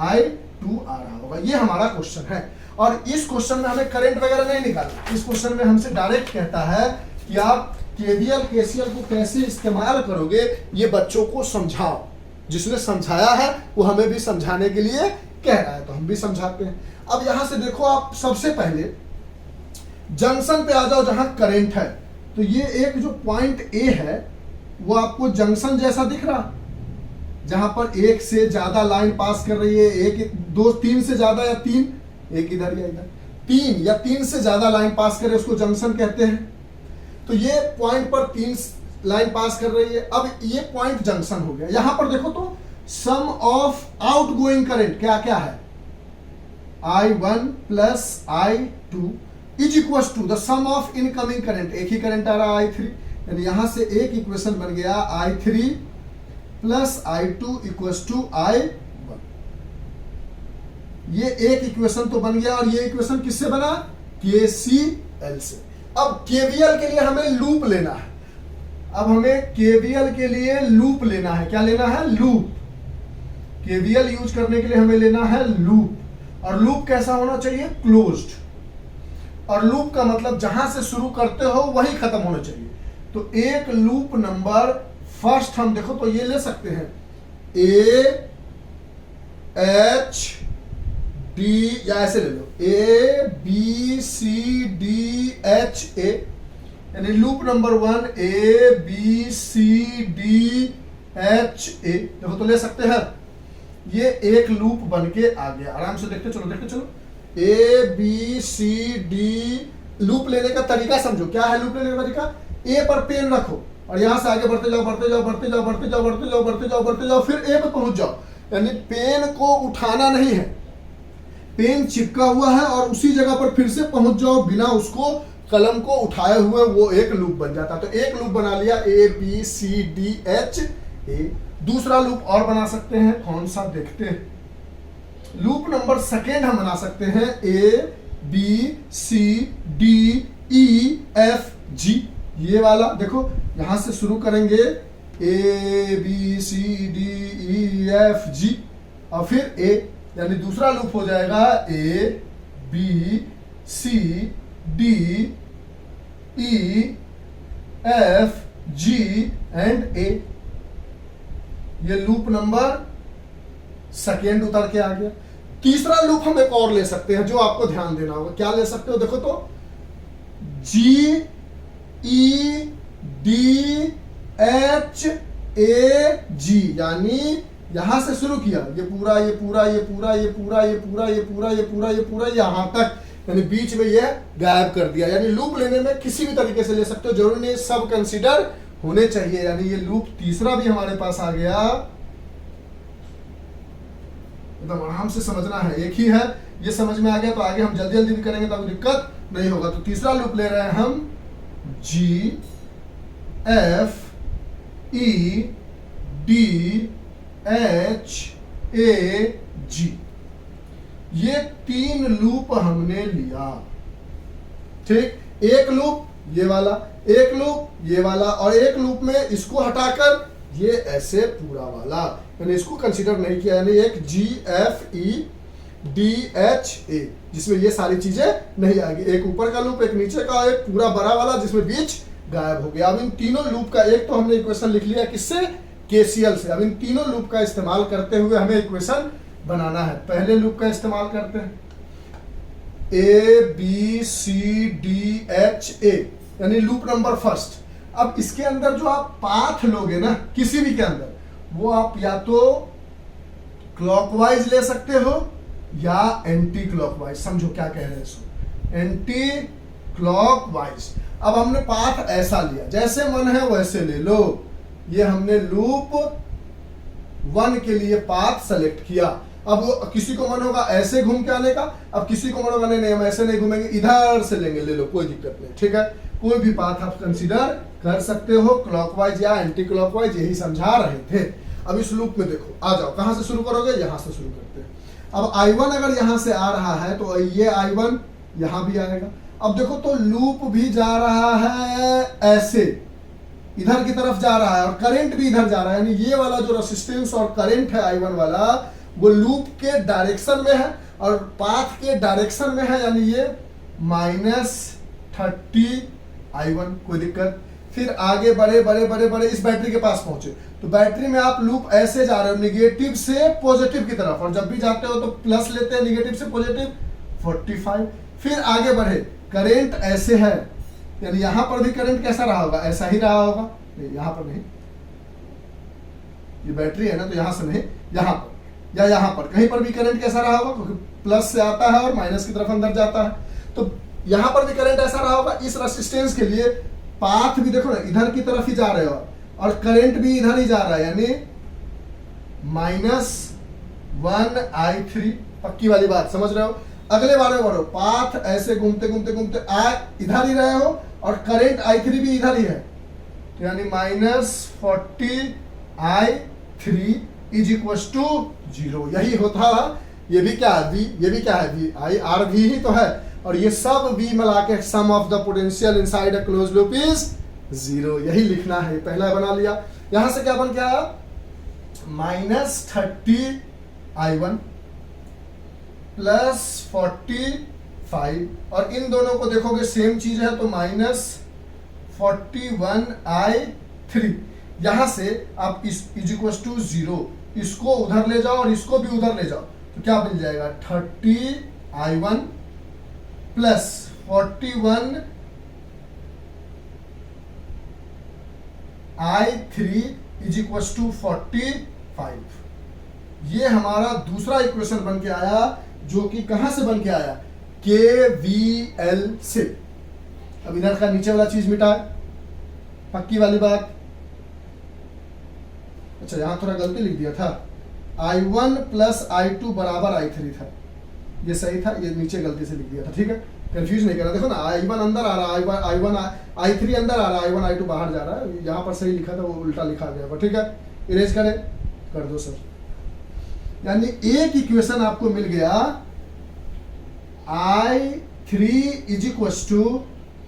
I2 आ रहा होगा। ये हमारा क्वेश्चन है और इस क्वेश्चन में हमें करंट वगैरह नहीं निकालना, इस क्वेश्चन में हमसे डायरेक्ट कहता है कि आप KVL KCL को कैसे इस्तेमाल करोगे, ये बच्चों को समझाओ। जिसने समझाया है वो हमें भी समझाने के लिए कह रहा है तो हम भी समझाते हैं। अब यहां से देखो, आप सबसे पहले जंक्शन पे आ जाओ जहां करंट है, तो ये एक जो पॉइंट A है वो आपको जंक्शन जैसा दिख रहा, जहां पर एक से ज्यादा लाइन पास कर रही है, एक दो तीन से ज्यादा या तीन, एक इधर या इधर, 3 या 3 से ज्यादा लाइन पास करे उसको जंक्शन कहते हैं। तो ये पॉइंट पर 3 लाइन पास कर रही है, अब ये पॉइंट जंक्शन हो गया। यहां पर देखो तो सम ऑफ आउटगोइंग करंट क्या क्या है, I1 plus I2 is equal to the sum of incoming current, एक ही करंट आ रहा है I3, यानी यहां से एक इक्वेशन बन गया I3 plus I2 equal to I1। ये एक इक्वेशन तो बन गया और ये इक्वेशन किससे बना, KCL से। अब KVL के लिए हमें लूप लेना है, अब हमें KVL के लिए लूप लेना है, क्या लेना है, लूप। KVL यूज करने के लिए हमें लेना है लूप, और लूप कैसा होना चाहिए, क्लोज्ड। और लूप का मतलब जहां से शुरू करते हो वही खत्म होना चाहिए। तो एक लूप नंबर फर्स्ट हम देखो तो ये ले सकते हैं AHD, या ऐसे ले लो ABCDHA, यानी लूप नंबर 1 ABCDHA, देखो तो ले सकते हैं। ये एक लूप बन के आ गया, आराम से देखते चलो देखते चलो। ABCD, लूप लेने का तरीका समझो, क्या है लूप लेने का तरीका, A पर पेन रखो और यहां से आगे बढ़ते जाओ बढ़ते जाओ बढ़ते जाओ बढ़ते जाओ बढ़ते जाओ बढ़ते जाओ बढ़ते जाओ, फिर A पे पहुंच जाओ। यानी पेन को उठाना नहीं है, पेन चिपका हुआ है और उसी जगह पर फिर से पहुंच जाओ बिना उसको कलम को उठाए हुए, वो एक लूप बन जाता। तो एक लूप बना लिया ABCDHA। दूसरा लूप और बना सकते हैं, कौन सा देखते हैं, लूप नंबर सेकेंड हम बना सकते हैं ABCDEFG, ये वाला देखो यहां से शुरू करेंगे ABCDEFG और फिर A, यानी दूसरा लूप हो जाएगा ABCDEFG एंड A। ये लूप नंबर सेकेंड उतर के आ गया। तीसरा लूप हम एक और ले सकते हैं जो आपको ध्यान देना होगा, क्या ले सकते हो, देखो तो GEDHAG, यानी यहां से शुरू किया, ये पूरा ये पूरा ये पूरा ये पूरा ये पूरा ये पूरा ये पूरा ये पूरा यहां तक, यानी बीच में ये गायब कर दिया। यानी लूप लेने में किसी भी तरीके से ले सकते हो, जरूरी नहीं सब कंसीडर होने चाहिए। यानी ये लूप तीसरा भी हमारे पास आ गया, एकदम आराम से समझना है, एक ही है, ये समझ में आ गया तो आगे हम जल्दी जल्दी भी करेंगे तो दिक्कत नहीं होगा। तो तीसरा लूप ले रहे हैं हम GFG E D H A G, ये 3 लूप हमने लिया। ठीक, एक लूप ये वाला, एक लूप ये वाला, और एक लूप में इसको हटाकर ये ऐसे पूरा वाला, मैंने इसको कंसीडर नहीं किया, यानी एक G F E D H A, जिसमें ये सारी चीजें नहीं आएगी। एक ऊपर का लूप, एक नीचे का, एक पूरा बड़ा वाला जिसमें बीच गायब हो गया। अब इन तीनों लूप का, एक तो हमने इक्वेशन लिख लिया किससे, केसीएल से। अब इन तीनों लूप का इस्तेमाल करते हुए हमें इक्वेशन बनाना है। पहले लूप का इस्तेमाल करते हैं, A B C D H A, यानी लूप नंबर फर्स्ट। अब इसके अंदर जो आप पाथ लोगे ना किसी भी के अंदर, वो आप या तो क्लॉकवाइज ले सकते हो या एंटी क्लॉकवाइज। समझो क्या कह रहे हैं इसको, एंटी क्लॉकवाइज। अब हमने पाथ ऐसा लिया, जैसे मन है वैसे ले लो। ये हमने लूप 1 के लिए पाथ सेलेक्ट किया। अब वो किसी को मन होगा ऐसे घूम के आने का, अब किसी को मन होगा नहीं हम ऐसे नहीं घूमेंगे, इधर से लेंगे, ले लो, कोई दिक्कत नहीं। ठीक है, कोई भी पाथ आप कंसीडर कर सकते हो, क्लॉकवाइज या एंटी क्लॉकवाइज, यही समझा रहे थे। अब इस लूप में देखो, आ जाओ, कहां से शुरू करोगे, यहां से शुरू करते हैं। अब I1 अगर यहां से आ रहा है तो ये I1 यहां भी आएगा। अब देखो तो लूप भी जा रहा है ऐसे, इधर की तरफ जा रहा है, और करंट भी इधर जा रहा है, यानी ये वाला जो रेसिस्टेंस और करंट है I1 वाला, वो लूप के डायरेक्शन में है और पाथ के डायरेक्शन में है, यानी ये -30 I1। कोई दिक्कत। फिर आगे बढ़े बढ़े बढ़े बढ़े इस बैटरी के पास पहुंचे, तो बैटरी में आप लूप ऐसे जा रहे हो, निगेटिव से पॉजिटिव की तरफ, और जब भी जाते हो तो प्लस लेते हैं, निगेटिव से पॉजिटिव 45। फिर आगे बढ़े, करंट ऐसे है, यानी यहां पर भी करंट कैसा रहा होगा, ऐसा ही रहा होगा, नहीं यहां पर नहीं, ये बैटरी है ना, तो यहां से नहीं, यहां पर या यहां पर कहीं पर भी करंट कैसा रहा होगा, क्योंकि प्लस से आता है और माइनस की तरफ अंदर जाता है। तो यहां पर भी करंट ऐसा रहा होगा। इस रेसिस्टेंस के लिए पाथ भी देखो ना, इधर की तरफ ही जा रहे हो, और करंट भी इधर ही जा रहा है, यानी -1I3। पक्की वाली बात समझ रहे हो। अगले वाले बढ़ो, पाथ ऐसे घूमते घूमते घूमते इधर ही रहे हो, और करंट I3 भी इधर ही है, तो यानी -40I3 इज इक्वल टू 0। यही होता है। ये भी क्या है, V, ये भी क्या है, V I R V ही तो है, और ये सब V मिला के sum of the potential inside a close loop is 0। यही लिखना है। पहला बना लिया। यहां से क्या बन के आया, -30 I1 +45, और इन दोनों को देखोगे सेम चीज है, तो -41 I3। यहां से आप इज इक्वल टू 0, इसको उधर ले जाओ और इसको भी उधर ले जाओ, तो क्या मिल जाएगा, 30 I1 +41 I3 is equal to 45। ये हमारा दूसरा इक्वेशन बन के आया, जो कि कहां से बन के आया, KVL से। अब इधर का नीचे वाला चीज मिटा है, पक्की वाली बात। अच्छा, यहां थोड़ा गलती लिख दिया था, I1 + I2 बराबर I3 था, ये सही था, ये नीचे गलती से लिख दिया था। ठीक है, कंफ्यूज नहीं करना। देखो ना, I1 अंदर आ रहा है, I3 अंदर आ रहा है, I1 I2 बाहर जा रहा है। यहां पर सही लिखा था, वो उल्टा लिखा गया। ठीक है, इरेज करें, कर दो सर। यानी एक इक्वेशन आपको मिल गया, I3 is equal to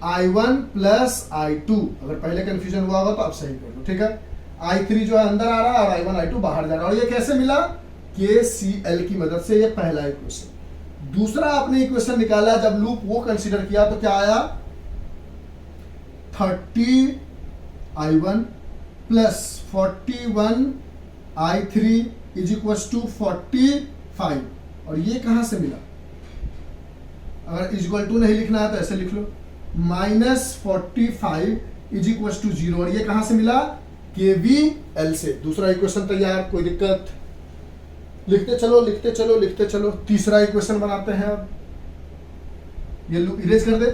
I1 + I2। अगर पहले कंफ्यूजन हुआ होगा तो आप सही कर दो। ठीक है, I3 जो है अंदर आ रहा है और I1 I2 बाहर जा रहा है। और ये कैसे मिला, KCL की मदद से। ये पहला इक्वेशन। दूसरा आपने इक्वेशन निकाला, जब लूप वो कंसीडर किया तो क्या आया, 30 I1 +41 I3 is equal to 45। और ये कहां से मिला, अगर इक्वल टू नहीं लिखना है तो ऐसे लिख लो, -45 इज इक्वल टू 0। और ये कहां से मिला, KVL से। दूसरा इक्वेशन तैयार, कोई दिक्कत। लिखते चलो लिखते चलो लिखते चलो। तीसरा इक्वेशन बनाते हैं। अब ये लूप इरेज कर दे।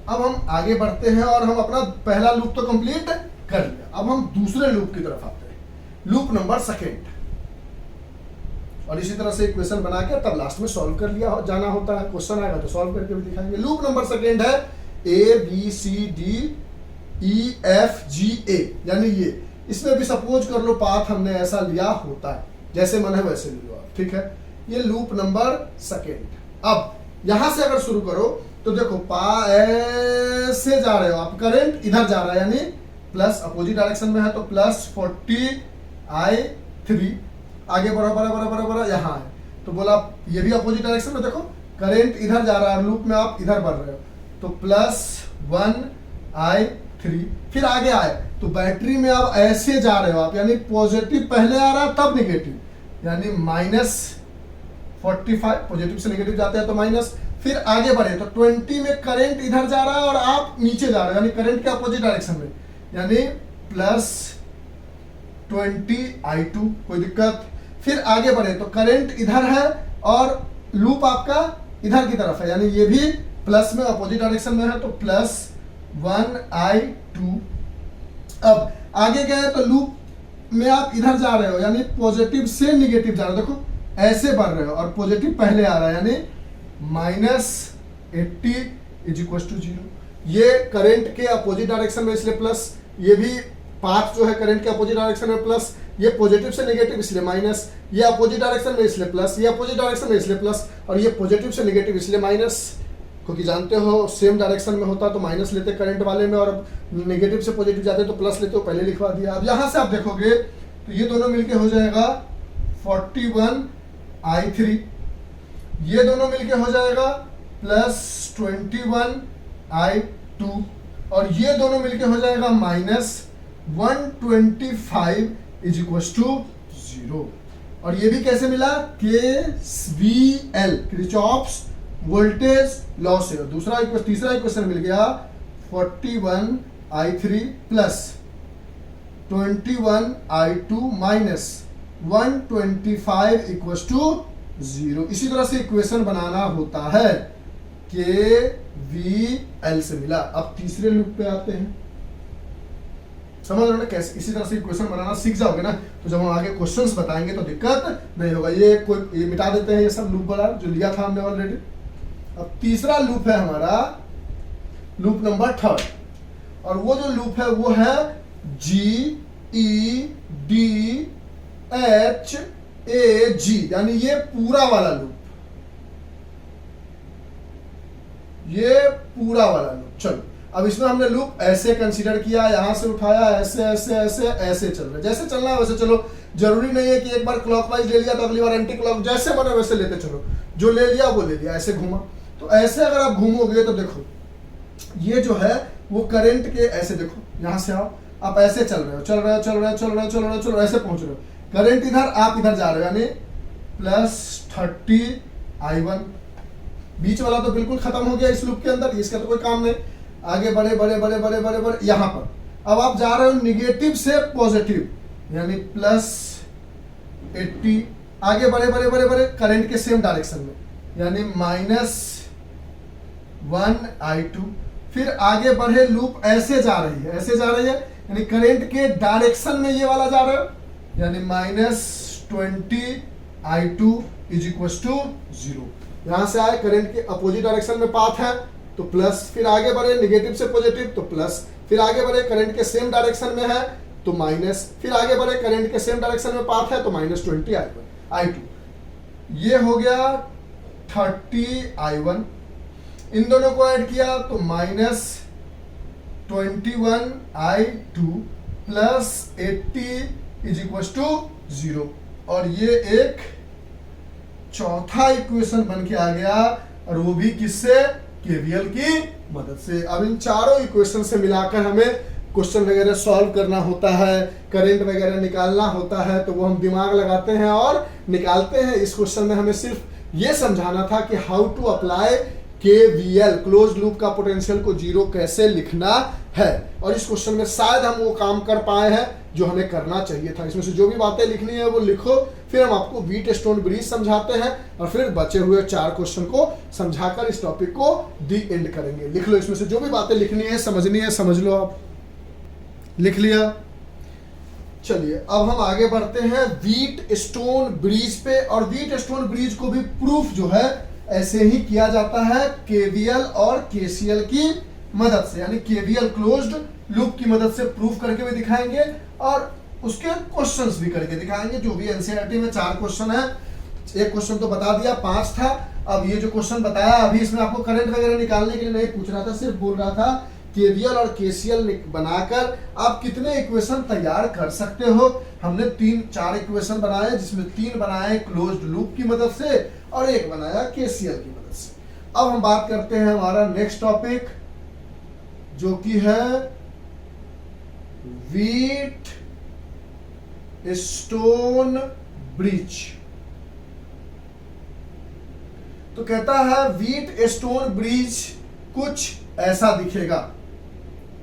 अब हम आगे बढ़ते हैं, और हम अपना पहला लूप तो कंप्लीट कर लिया। अब हम दूसरे लूप की तरफ आते हैं, लूप नंबर सेकेंड। और इसी तरह से इक्वेशन बना के तब लास्ट में सॉल्व कर लिया जाना होता है। क्वेश्चन आएगा तो सॉल्व करके भी दिखाएंगे। लूप नंबर सेकेंड है, A B C D EFGA, यानी ये, इसमें भी सपोज कर लो पाथ हमने ऐसा लिया होता है, जैसे मन है वैसे ले लो आप, ठीक है। ये लूप नंबर सेकेंड। अब यहां से अगर शुरू करो तो देखो ऐसे जा रहे हो आप, करंट इधर जा रहा है यानी प्लस अपोजिट डायरेक्शन में है तो प्लस 40I3, आगे बढ़ो बढ़ो बढ़ो बढ़ो बढ़ो, यहाँ है तो बोला ये भी अपोजिट डायरेक्शन में, देखो करंट इधर जा रहा है, लूप में आप इधर बढ़ रहे हो तो प्लस 1I3, फिर आगे आए तो बैटरी में आप ऐसे जा रहे हो आप, यानी पॉजिटिव पहले आ रहा है तब निगेटिव, यानी -45, पॉजिटिव से नेगेटिव जाते हैं तो माइनस, फिर आगे बढ़े तो 20 में करंट इधर जा रहा है और आप नीचे जा रहे हो, यानी करंट के अपोजिट डायरेक्शन में, यानी प्लस 20I2, कोई दिक्कत। फिर आगे बढ़े तो करंट इधर है और लूप आपका इधर की तरफ है, यानी ये भी प्लस में अपोजिट डायरेक्शन में है तो प्लस 1I2। अब आगे गए तो लूप में आप इधर जा रहे हो, यानी पॉजिटिव से निगेटिव जा रहे हो, देखो ऐसे बढ़ रहे हो और पॉजिटिव पहले आ रहा है, यानी -80 = 0। ये करंट के अपोजिट डायरेक्शन में इसलिए प्लस, ये भी पाथ जो है करंट के अपोजिट डायरेक्शन में प्लस, ये पॉजिटिव से नेगेटिव इसलिए माइनस, ये अपोजिट डायरेक्शन में इसलिए प्लस, ये अपोजिट डायरेक्शन में इसलिए प्लस, और ये पॉजिटिव से नेगेटिव इसलिए माइनस, क्योंकि जानते हो सेम डायरेक्शन में होता तो माइनस लेते करंट वाले में, और नेगेटिव से पॉजिटिव जाते तो प्लस लेते हो, पहले लिखवा दिया। अब यहां से आप देखोगे तो ये दोनों मिलके हो जाएगा 41I3, ये दोनों मिलके हो जाएगा प्लस 21I2, और ये दोनों मिलके हो जाएगा -125 = 0। और ये भी कैसे मिला, KVL, किरचॉफ्स वोल्टेज लॉ से। तीसरा इक्वेशन मिल गया 41I3 प्लस 21I2 माइनस 125 = 0। इसी तरह से इक्वेशन बनाना होता है, KVL से मिला। अब तीसरे लूप पे आते हैं, समझ लो ना कैसे, इसी तरह से इक्वेशन बनाना सीख जाओगे ना तो जब हम आगे क्वेश्चंस बताएंगे तो दिक्कत नहीं होगा। ये मिटा देते हैं, ये सब लूप वाला जो लिया था हमने ऑलरेडी। अब तीसरा लूप है हमारा लूप नंबर 3, और वो जो लूप है वो है GEDHAG, यानी ये पूरा वाला लूप, ये पूरा वाला लूप। चलो अब इसमें हमने लूप ऐसे कंसीडर किया, यहां से उठाया, ऐसे ऐसे ऐसे ऐसे चल रहा है, जैसे चलना है वैसे चलो। जरूरी नहीं है कि एक बार क्लॉकवाइज ले लिया तो अगली बार एंटी क्लॉक, जैसे बने वैसे लेते चलो, जो ले लिया वो ले लिया। ऐसे घूमा तो ऐसे अगर आप घूमोगे तो देखो ये जो है वो करंट के, ऐसे देखो यहां से आओ, आप ऐसे चल रहे हो, चल रहे हो चल रहे हो चल रहे हो चल रहे हो चल रहे हो, ऐसे पहुंच रहे हो, करंट इधर आप इधर जा रहे हो, यानी प्लस 30I1। बीच वाला तो बिल्कुल खत्म हो गया इस लूप के अंदर, इसका तो कोई काम नहीं। आगे बढ़े बढ़े बढ़े बढ़े बढ़े बढ़े, यहां पर अब आप जा रहे हो निगेटिव से पॉजिटिव, यानी प्लस 80। आगे बढ़े बढ़े बढ़े बढ़े करंट के सेम डायरेक्शन में, यानी -1I2। फिर आगे बढ़े लूप ऐसे जा रही है, ऐसे जा रही है, यानी करंट के डायरेक्शन में ये वाला जा रहे हो, यानी -20I2 = 0। यहां से आए करंट के अपोजिट डायरेक्शन में पाथ है तो प्लस, फिर आगे बढ़े नेगेटिव से पॉजिटिव तो प्लस, फिर आगे बढ़े करंट के सेम डायरेक्शन में है तो माइनस, फिर आगे बढ़े करंट के सेम डायरेक्शन में पाथ है तो -20I2। ये हो गया 30I1, इन दोनों को ऐड किया तो -21I2 प्लस 80 = 0, और ये एक चौथा इक्वेशन बन के आ गया, और वो भी किससे, केवीएल की मदद से। अब इन चारों इक्वेशन से मिलाकर हमें क्वेश्चन वगैरह सॉल्व करना होता है, करंट वगैरह निकालना होता है, तो वो हम दिमाग लगाते हैं और निकालते हैं। इस क्वेश्चन में हमें सिर्फ ये समझाना था कि how to apply KVL, close loop का पोटेंशियल को 0 कैसे लिखना है, और इस क्वेश्चन में शायद हम वो काम कर पाए हैं जो हमें करना चाहिए था। इसमें से जो भी बातें लिखनी है वो लिखो, फिर हम आपको व्हीटस्टोन ब्रिज समझाते हैं, और फिर बचे हुए 4 क्वेश्चन को समझाकर इस टॉपिक को दी एंड करेंगे। लिख लो, इसमें से जो भी बातें लिखनी है समझनी है समझ लो। आप लिख लिया? चलिए अब हम आगे बढ़ते हैं व्हीटस्टोन ब्रिज पे, और व्हीटस्टोन ब्रिज को भी प्रूफ जो है ऐसे ही किया जाता है केवीएल और केसीएल की मदद से, यानी केवीएल क्लोज्ड लूप की मदद से प्रूफ करके भी दिखाएंगे और उसके क्वेश्चंस भी करके दिखाएंगे। जो भी एनसीईआरटी में 4 क्वेश्चन है, एक क्वेश्चन तो बता दिया, 5 था। अब ये जो क्वेश्चन बताया अभी, इसमें आपको करंट वगैरह निकालने के लिए नहीं पूछ रहा था, सिर्फ बोल रहा था केवीएल और केसीएल बनाकर आप कितने इक्वेशन तैयार कर सकते हो। हमने 3-4 इक्वेशन बनाए, जिसमें 3 बनाए क्लोज्ड लूप की मदद से और 1 बनाया केसीएल की मदद से। अब हम बात करते हैं हमारा नेक्स्ट टॉपिक, जो कि है व्हीट स्टोन ब्रिज। तो कहता है व्हीट स्टोन ब्रिज कुछ ऐसा दिखेगा।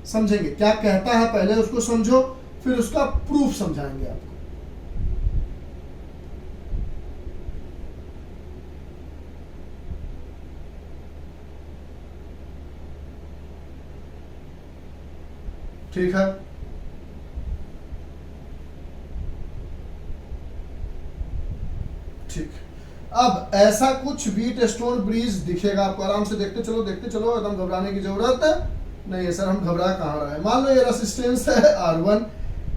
समझेंगे क्या कहता है, पहले उसको समझो, फिर उसका प्रूफ समझाएंगे आपको। ठीक है, ठीक। अब ऐसा कुछ व्हीट स्टोन ब्रिज दिखेगा आपको। आराम से देखते चलो, देखते चलो, एकदम घबराने की जरूरत नहीं है। सर हम घबरा कहाँ रहे हैं। मान लो ये रेसिस्टेंस है R1,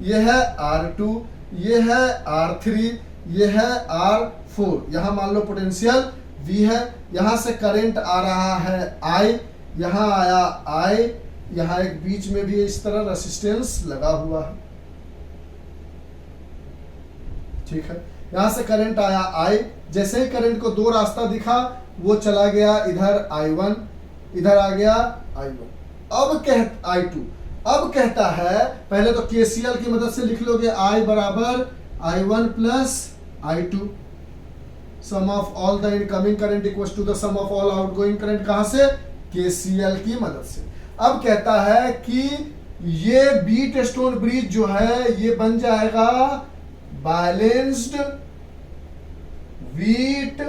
ये है R2, ये है R3, ये है R4। यहाँ मान लो पोटेंशियल V है, यहाँ से करंट आ रहा है I, यहाँ आया I, यहाँ एक बीच में भी इस तरह रेसिस्टेंस लगा हुआ है। ठीक है, यहां से करंट आया I, जैसे ही करंट को 2 रास्ता दिखा, वो चला गया इधर I1, इधर आ गया I1, I2। अब कहता है, पहले तो केसीएल की मदद से लिख लोगे, I बराबर I1 plus I2, sum of all the incoming current equals to the sum of all outgoing current. कहां से? केसीएल की मदद से। अब कहता है कि ये व्हीट स्टोन ब्रिज जो है, ये बन जाएगा balanced wheat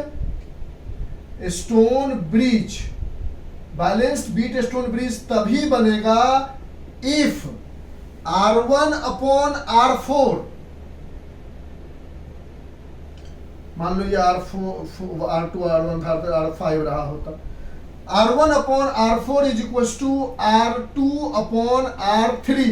stone bridge. Balanced Wheatstone bridge तभी बनेगा इफ R1 अपॉन R4, मान लो ये R4, R2, R1 था, R5 रहा होता, R1 upon R4 is equal to R2 upon R3।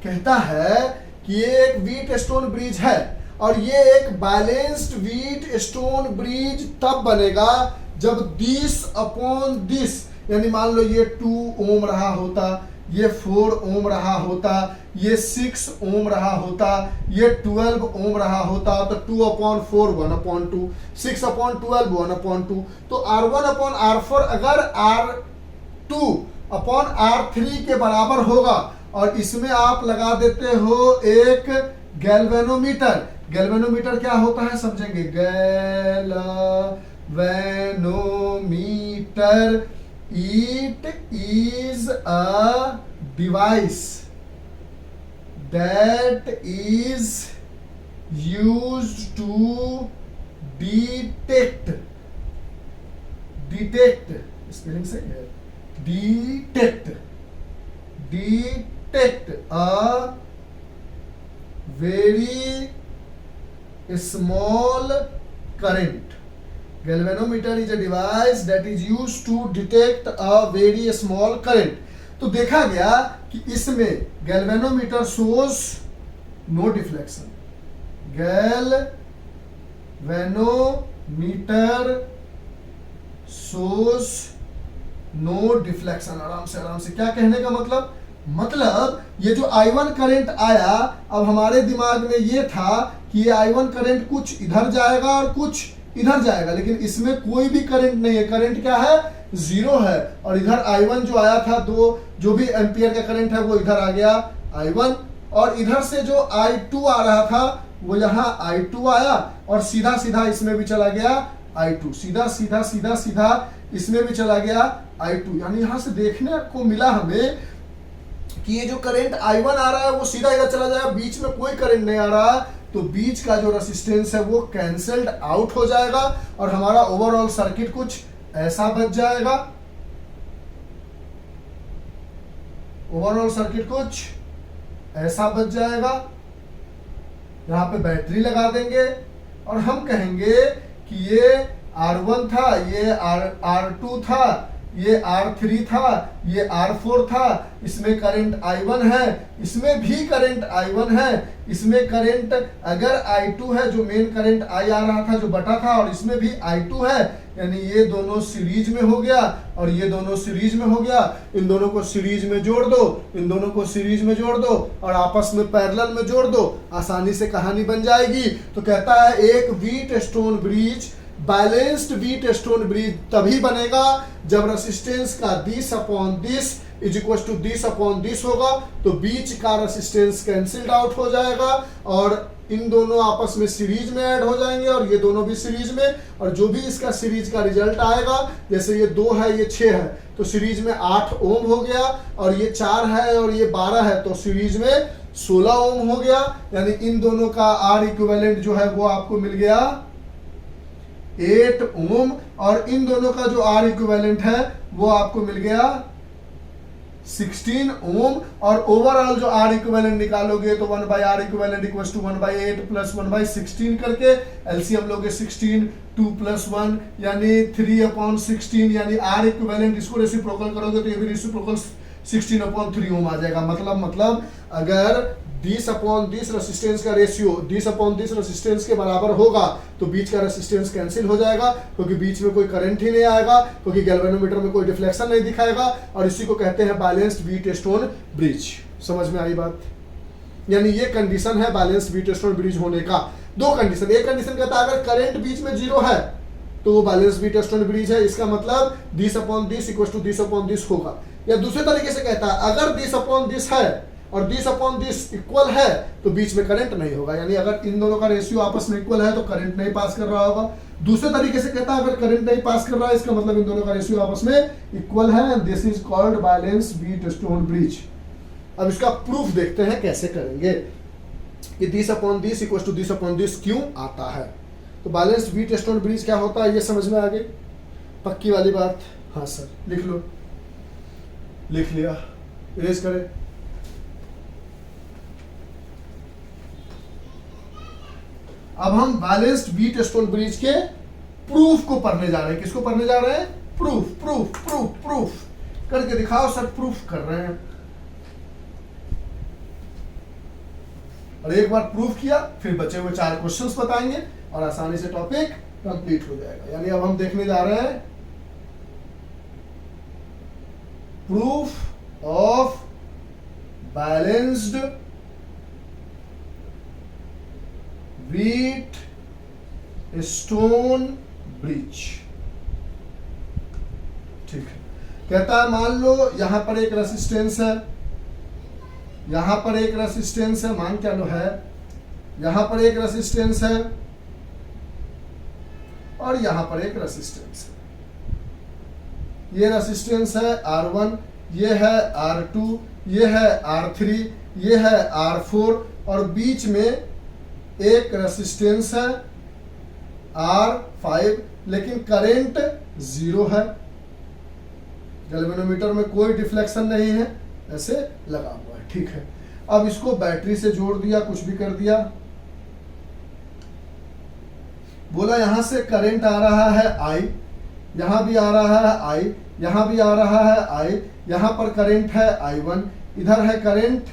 कहता है कि ये एक व्हीट स्टोन ब्रिज है और ये एक बैलेंस्ड व्हीट स्टोन ब्रिज तब बनेगा जब दिस अपॉन दिस, यानी मान लो ये 2 ओम रहा होता, ये 4 ओम रहा होता, ये 6 ओम रहा होता, ये 12 ओम रहा होता, तो 2 अपॉन 4 1 अपॉन 2, 6 अपॉन 12 1 अपॉन 2। तो R1 अपॉन R4 अगर R2 अपॉन R3 के बराबर होगा और इसमें आप लगा देते हो एक गैल्वेनोमीटर। गैल्वेनोमीटर क्या होता है समझेंगे। Galvanometer, it is a device that is used to detect spelling सही है, detect a very small current. Galvanometer is a device that is used to detect a very small current. तो देखा गया कि इसमें galvanometer shows no deflection. Galvanometer shows no deflection. आराम से क्या कहने का मतलब ये जो I1 करंट आया, अब हमारे दिमाग में ये था कि ये I1 करंट कुछ इधर जाएगा और कुछ इधर जाएगा, लेकिन इसमें कोई भी करंट नहीं है। करंट क्या है? 0 है। और इधर I1 जो आया था, जो भी एम्पियर का करंट है वो इधर आ गया I1, और इधर से जो I2 आ रहा था वो यहाँ I2 आया और सीधा इसमें भी चला गया I2, सीधा इसमें भी चला गया I2। यानी यहां से देखने को मिला हमें कि ये जो करंट I1 आ रहा है वो सीधा इधर चला जाएगा, बीच में कोई करंट नहीं आ रहा, तो बीच का जो रेसिस्टेंस है वो कैंसल्ड आउट हो जाएगा और हमारा ओवरऑल सर्किट कुछ ऐसा बच जाएगा। यहां पे बैटरी लगा देंगे और हम कहेंगे कि ये R1 था, ये R2 था, ये R3 था, ये R4 था, इसमें करंट I1 है, इसमें भी करंट I1 है, इसमें करंट अगर I2 है, जो मेन करंट I आ रहा था जो बटा था, और इसमें भी I2 है, यानी ये दोनों सीरीज में हो गया और ये दोनों सीरीज में हो गया। इन दोनों को सीरीज में जोड़ दो, इन दोनों को सीरीज में जोड़ दो और आपस में पैरेलल में जोड़ दो, आसानी से कहानी बन जाएगी। तो कहता है एक Wheatstone bridge, balanced Wheatstone bridge तभी बनेगा जब रेसिस्टेंस का this upon this is equal to this upon this होगा, तो बीच का रेसिस्टेंस कैंसिल्ड आउट हो जाएगा और इन दोनों आपस में सीरीज में ऐड हो जाएंगे और ये दोनों भी सीरीज में, और जो भी इसका सीरीज का रिजल्ट आएगा, जैसे ये 2 है ये 6 है तो सीरीज में 8 ओम हो गया, और ये 4 है और ये 12 है तो सीरीज में 16 ओम हो गया। यानी इन दोनों का आर इक्विवेलेंट जो है वो आपको मिल गया 8 ओम, और इन दोनों का जो आर इक्विवेलेंट है वो आपको मिल गया 16 ओम, और ओवरऑल जो आर इक्विवेलेंट निकालोगे तो 1 by R equivalent equal to 1 by 8 plus 1 by 16 करके एलसीएम लोगे 16, 2 प्लस 1 यानी 3 अपॉन 16, यानी आर इक्विवेलेंट इसको रेसिप्रोकल करोगे तो ये भी रेसिप्रोकल 16 अपॉन 3 ओम आ जाएगा। मतलब अगर दिस अपॉन दिस रेसिस्टेंस का ratio this upon this resistance के बराबर होगा तो बीच का रेसिस्टेंस कैंसिल हो जाएगा, क्योंकि बीच में कोई करंट ही नहीं आएगा, क्योंकि गैल्वेनोमीटर में कोई डिफ्लेक्शन नहीं दिखाएगा, और इसी को कहते हैं बैलेंस्ड व्हीट स्टोन ब्रिज। समझ में आई बात? यानी ये कंडीशन है बैलेंस्ड व्हीट स्टोन ब्रिज होने का। 2 कंडीशन, एक कंडीशन कहता है अगर करंट बीच में 0 है तो वो बैलेंस्ड व्हीट स्टोन ब्रिज है, इसका मतलब this upon this equal to this upon this होगा। या दूसरे तरीके से कहता है अगर दिस अपॉन दिस है और दिस अपॉन दिस इक्वल है तो बीच में करंट नहीं होगा, यानी अगर इन दोनों का रेशियो आपस में इक्वल है तो करंट नहीं पास कर रहा होगा। दूसरे तरीके से कहता है अगर करंट नहीं पास कर रहा है इसका मतलब इन दोनों का रेशियो आपस में इक्वल है, and this is called balanced Wheatstone bridge. अब इसका प्रूफ देखते हैं कैसे करेंगे कि this upon this equal to this upon this क्यों आता है। तो बैलेंस्ड व्हीट स्टोन ब्रिज क्या होता है ये समझ में आ गई, पक्की वाली बात? हाँ सर, लिख लो। लिख लिया, इरेज करें। अब हम बैलेंस्ड व्हीट स्टोन ब्रिज के प्रूफ को पढ़ने जा रहे हैं। किसको पढ़ने जा रहे हैं? प्रूफ। प्रूफ प्रूफ प्रूफ करके दिखाओ सर, प्रूफ कर रहे हैं। और एक बार प्रूफ किया फिर बचे हुए 4 क्वेश्चंस बताएंगे और आसानी से टॉपिक कंप्लीट हो जाएगा। यानी अब हम देखने जा रहे हैं proof of balanced Wheatstone bridge. ठीक है, कहता है मान लो यहां पर एक रेसिस्टेंस है, यहां पर एक रेसिस्टेंस है, मान क्या लो है, यहां पर एक रेसिस्टेंस है और यहां पर एक रेसिस्टेंस है। ये रेसिस्टेंस है R1, ये है R2, ये है R3, ये है R4, और बीच में एक रेसिस्टेंस है R5, लेकिन करंट 0 है, गैल्वेनोमीटर में कोई डिफ्लेक्शन नहीं है, ऐसे लगा हुआ है। ठीक है, अब इसको बैटरी से जोड़ दिया, कुछ भी कर दिया, बोला यहां से करंट आ रहा है I, यहां भी आ रहा है I, यहां भी आ रहा है I, यहां पर करंट है I1, इधर है करंट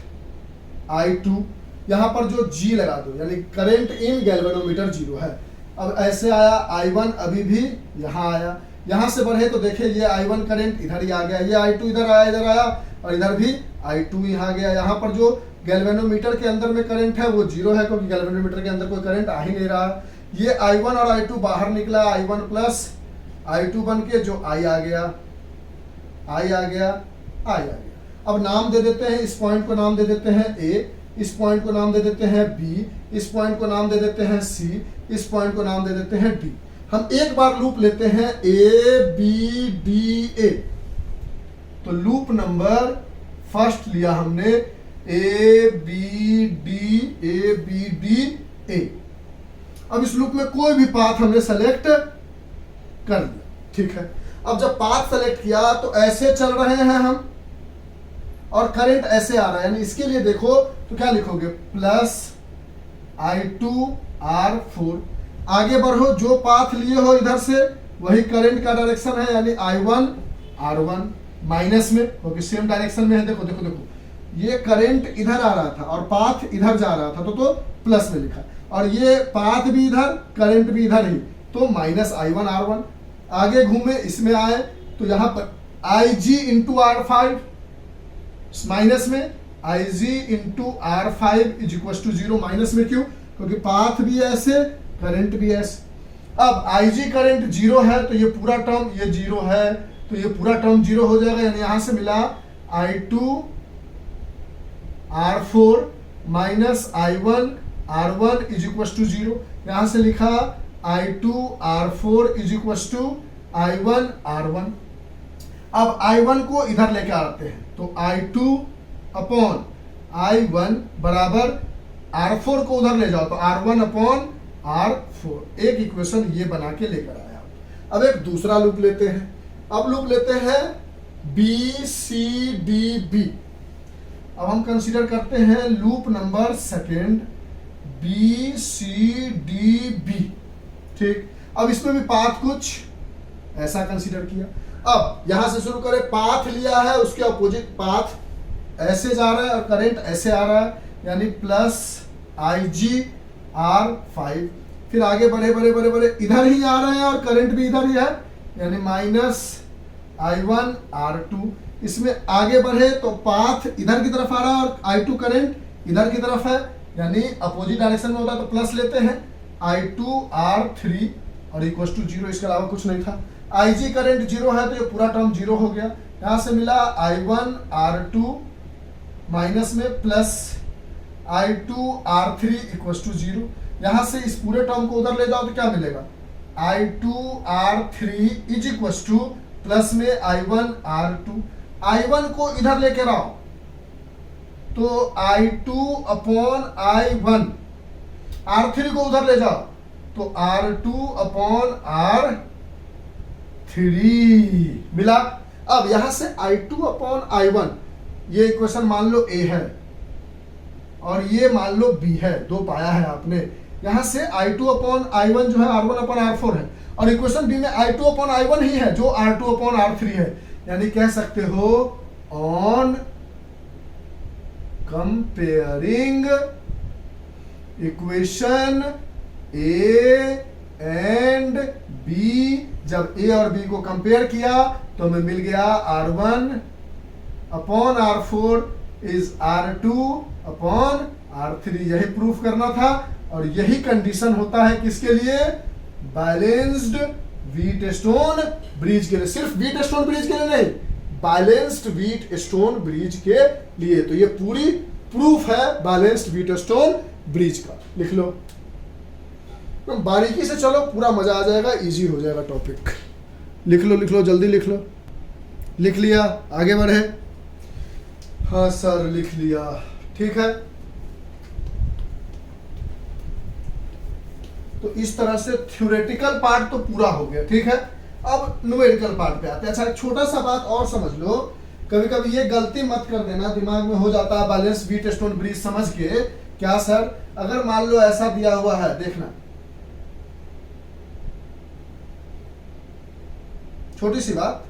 I2, यहां पर जो G लगा दो, यानी करंट इन गैल्वेनोमीटर 0 है। अब ऐसे आया I1, अभी भी यहां आया, यहां से बढ़े तो देखिए ये I1 करंट इधर ही आ गया, ये I2 इधर आया, और इधर भी I2 यहाँ गया। यहाँ पर जो गैल्वेनोमीटर के अंदर में करंट है वो 0 है, क्योंकि गैल्वेनोमीटर के अंदर कोई करंट आ ही नहीं रहा। ये I1 और I2 बाहर निकला, I1 प्लस I2 बन के जो I आ गया, I आ गया, I आ गया। अब नाम दे देते हैं, इस पॉइंट को नाम दे देते हैं A, इस पॉइंट को नाम दे देते हैं B, इस पॉइंट को नाम दे देते हैं C, इस पॉइंट को नाम दे देते हैं D। हम एक बार लूप लेते हैं A B D A, तो लूप नंबर फर्स्ट लिया हमने A B D A। अब इस लूप में कोई भी पाथ हमने सेलेक्ट कर लिया। ठीक है, अब जब पाथ सेलेक्ट किया तो ऐसे चल रहे हैं हम और करंट ऐसे आ रहा है, यानी इसके लिए देखो तो क्या लिखोगे, प्लस I2 R4। आगे बढ़ो, जो पाथ लिए हो इधर से वही करंट का डायरेक्शन है, यानी I1 R1 माइनस में, क्योंकि सेम डायरेक्शन में है। देखो देखो देखो, ये करंट इधर आ रहा था और पाथ इधर जा रहा था, तो प्लस में लिखा, और ये पाथ भी इधर, करंट भी इधर ही, तो माइनस I1 R1। आगे घूमे, इसमें आए तो यहाँ पर IG इंटू R5 माइनस में, IG into R5 is equal to 0। माइनस में क्यों? क्योंकि पाथ भी ऐसे, करंट भी ऐसे। अब IG करंट 0 है तो ये पूरा टर्म, ये 0 है तो ये पूरा टर्म 0 हो जाएगा, यानी यहां से मिला I2 R4 minus I1 R1 is equal to 0। यहां से लिखा I2 R4 is equal to I1 R1। अब I1 को इधर लेके आते हैं, तो I2 अपॉन I1 बराबर R4 को उधर ले जाओ तो R1 अपॉन R4। एक इक्वेशन ये बना के लेकर आया। अब एक दूसरा लूप लेते हैं। अब लूप लेते हैं BCDB। अब हम कंसीडर करते हैं लूप नंबर सेकेंड BCDB। ठीक, अब इसमें भी पाथ कुछ ऐसा कंसीडर किया। अब यहां से शुरू करें, पाथ लिया है, उसके अपोजिट पाथ ऐसे जा रहा है और करंट ऐसे आ रहा है, यानी प्लस IG R5। फिर आगे बढ़े बढ़े बढ़े बढ़े, इधर ही आ रहे हैं और करंट भी इधर ही है, यानी माइनस I1 R2। इसमें आगे बढ़े तो पाथ इधर की तरफ आ रहा है और I2 करंट इधर की तरफ है, यानी अपोजिट डायरेक्शन में होता है तो प्लस लेते हैं, I2 R3 और इक्वल टू 0। इसके अलावा कुछ नहीं था। IG करंट 0 है तो ये पूरा टर्म 0 हो गया। यहां से मिला I1 R2 माइनस में plus I2 R3 equal to 0। यहां से इस पूरे टर्म को उधर ले जाओ तो क्या मिलेगा, I2 R3 is equal two plus में I1 R2। I1 को इधर लेके आओ तो I2 अपॉन I1, R3 को उधर ले जाओ तो R2 अपॉन R3 मिला। अब यहां से I2 अपॉन I1, ये इक्वेशन मान लो A है और ये मान लो B है, दो पाया है आपने। यहां से I2 अपॉन I1 जो है R1 अपॉन R4 है, और इक्वेशन B में I2 अपॉन I1 ही है जो R2 अपॉन R3 है, यानी कह सकते हो on comparing equation A and B, जब A और B को कंपेयर किया तो हमें मिल गया R1 upon R4 is R2 upon R3। यही प्रूफ करना था और यही कंडीशन होता है किसके लिए, बैलेंस्ड व्हीटस्टोन ब्रिज के लिए। सिर्फ व्हीटस्टोन ब्रिज के लिए नहीं, बैलेंस्ड व्हीटस्टोन ब्रिज के लिए। तो ये पूरी प्रूफ है बैलेंस्ड व्हीटस्टोन ब्रिज का। लिख लो, तो बारीकी से चलो, पूरा मजा आ जाएगा, इजी हो जाएगा टॉपिक। लिख लो जल्दी लिख लो। लिख लिया, आगे बढ़े। हाँ सर लिख लिया, ठीक है। तो इस तरह से थ्योरेटिकल पार्ट तो पूरा हो गया, ठीक है। अब न्यूमेरिकल पार्ट पे आते हैं। अच्छा, एक छोटा सा बात और समझ लो, कभी कभी ये गलती मत कर देना, दिमाग में हो जाता है बैलेंस व्हीटस्टोन ब्रिज समझ के, क्या सर, अगर मान लो ऐसा दिया हुआ है, देखना छोटी सी बात,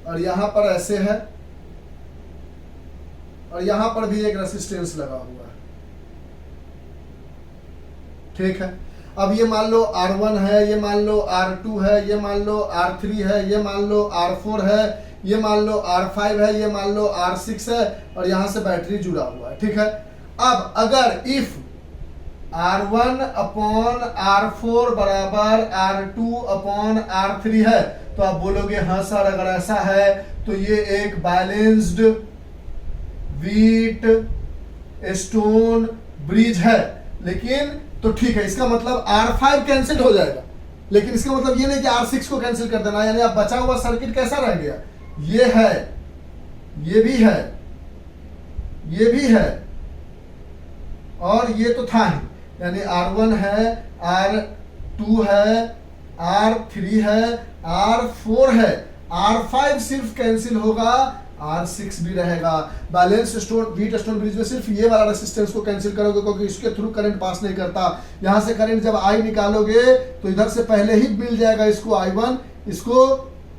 और यहां पर ऐसे है और यहां पर भी एक रेसिस्टेंस लगा हुआ है, ठीक है। अब ये मान लो R1 है, ये मान लो R2 है, ये मान लो R3 है, ये मान लो R4 है, ये मान लो R5 है, ये मान लो R6 है, और यहां से बैटरी जुड़ा हुआ है, ठीक है। अब अगर इफ R1 अपॉन R4 बराबर R2 अपॉन R3 है, तो आप बोलोगे हाँ सर, अगर ऐसा है तो ये एक बैलेंस्ड व्हीट स्टोन ब्रिज है। लेकिन तो ठीक है, इसका मतलब R5 कैंसिल हो जाएगा, लेकिन इसका मतलब ये नहीं कि R6 को कैंसिल कर देना, यानी आप बचा हुआ सर्किट कैसा रह गया, ये है, ये भी है, ये भी है, और ये तो था ही, यानी R1 है, R2 है, R3 है, R4 है, R5 सिर्फ कैंसिल होगा R6 भी रहेगा। Balance stone wheat stone bridge में सिर्फ ये वाला रेसिस्टेंस को कैंसिल करोगे क्योंकि इसके थ्रू करंट पास नहीं करता। यहाँ से करंट जब I निकालोगे तो इधर से पहले ही मिल जाएगा इसको I1, इसको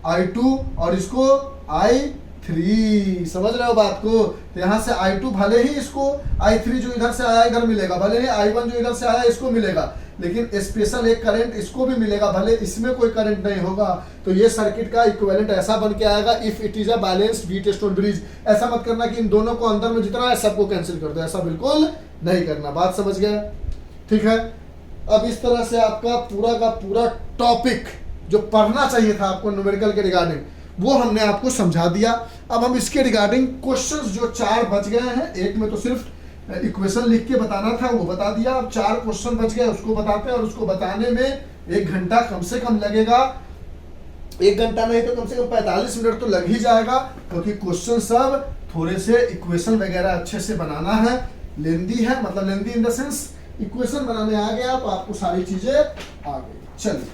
I2 और इसको I3। समझ रहे हो बात को? तो यहाँ से I2 भले ही इसको I3 जो इधर से आया इधर मिलेगा, भले ही I1 जो इधर से आया इसको मिलेगा, लेकिन स्पेशल एक करंट इसको भी मिलेगा, भले इसमें कोई करंट नहीं होगा। तो ये सर्किट का इक्विवेलेंट ऐसा बन के आएगा if it is a balanced Wheatstone bridge. ऐसा मत करना कि इन दोनों को अंदर में जितना है सबको कैंसिल कर दो, ऐसा बिल्कुल नहीं करना। बात समझ गए? ठीक है। अब इस तरह से आपका पूरा का पूरा टॉपिक जो पढ़ना चाहिए था आपको न्यूमेरिकल के रिगार्डिंग वो हमने आपको समझा दिया। अब हम इसके रिगार्डिंग क्वेश्चंस जो 4 बच गए हैं, एक में तो सिर्फ इक्वेशन लिख के बताना था वो बता दिया, अब 4 क्वेश्चन बच गए उसको बताते हैं। और उसको बताने में 1 घंटा कम से कम लगेगा, 1 घंटा नहीं तो कम से कम 45 मिनट तो लग ही जाएगा, क्योंकि क्वेश्चन सब थोड़े से इक्वेशन वगैरह अच्छे से बनाना है। लेंदी है, मतलब लेंदी इन द सेंस इक्वेशन बनाने आ गया तो आपको सारी चीजें आ गई। चलिए,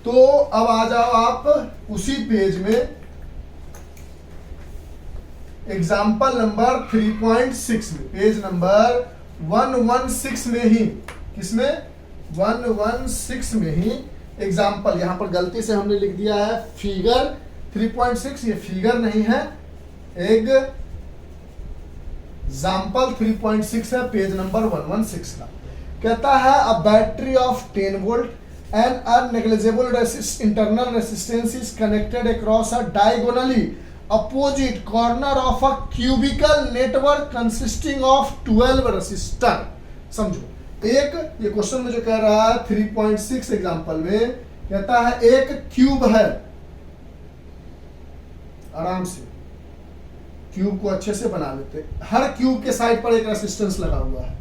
तो अब आ जाओ आप उसी पेज में एग्जाम्पल नंबर 3.6 में, पेज नंबर 116 में ही, किसमें? 116 में ही एग्जाम्पल। यहां पर गलती से हमने लिख दिया है फिगर 3.6, ये फिगर नहीं है, एग्जाम्पल 3.6 है, पेज नंबर 116 का। कहता है अ battery of 10 volt and a negligible internal resistance is connected across a diagonally opposite corner of a cubical network consisting of 12 resistor। समझो, एक ये क्वेश्चन में जो कह रहा है 3.6 एग्जांपल में कहता है एक क्यूब है, आराम से क्यूब को अच्छे से बना लेते, हर क्यूब के साइड पर एक रेसिस्टेंस लगा हुआ है,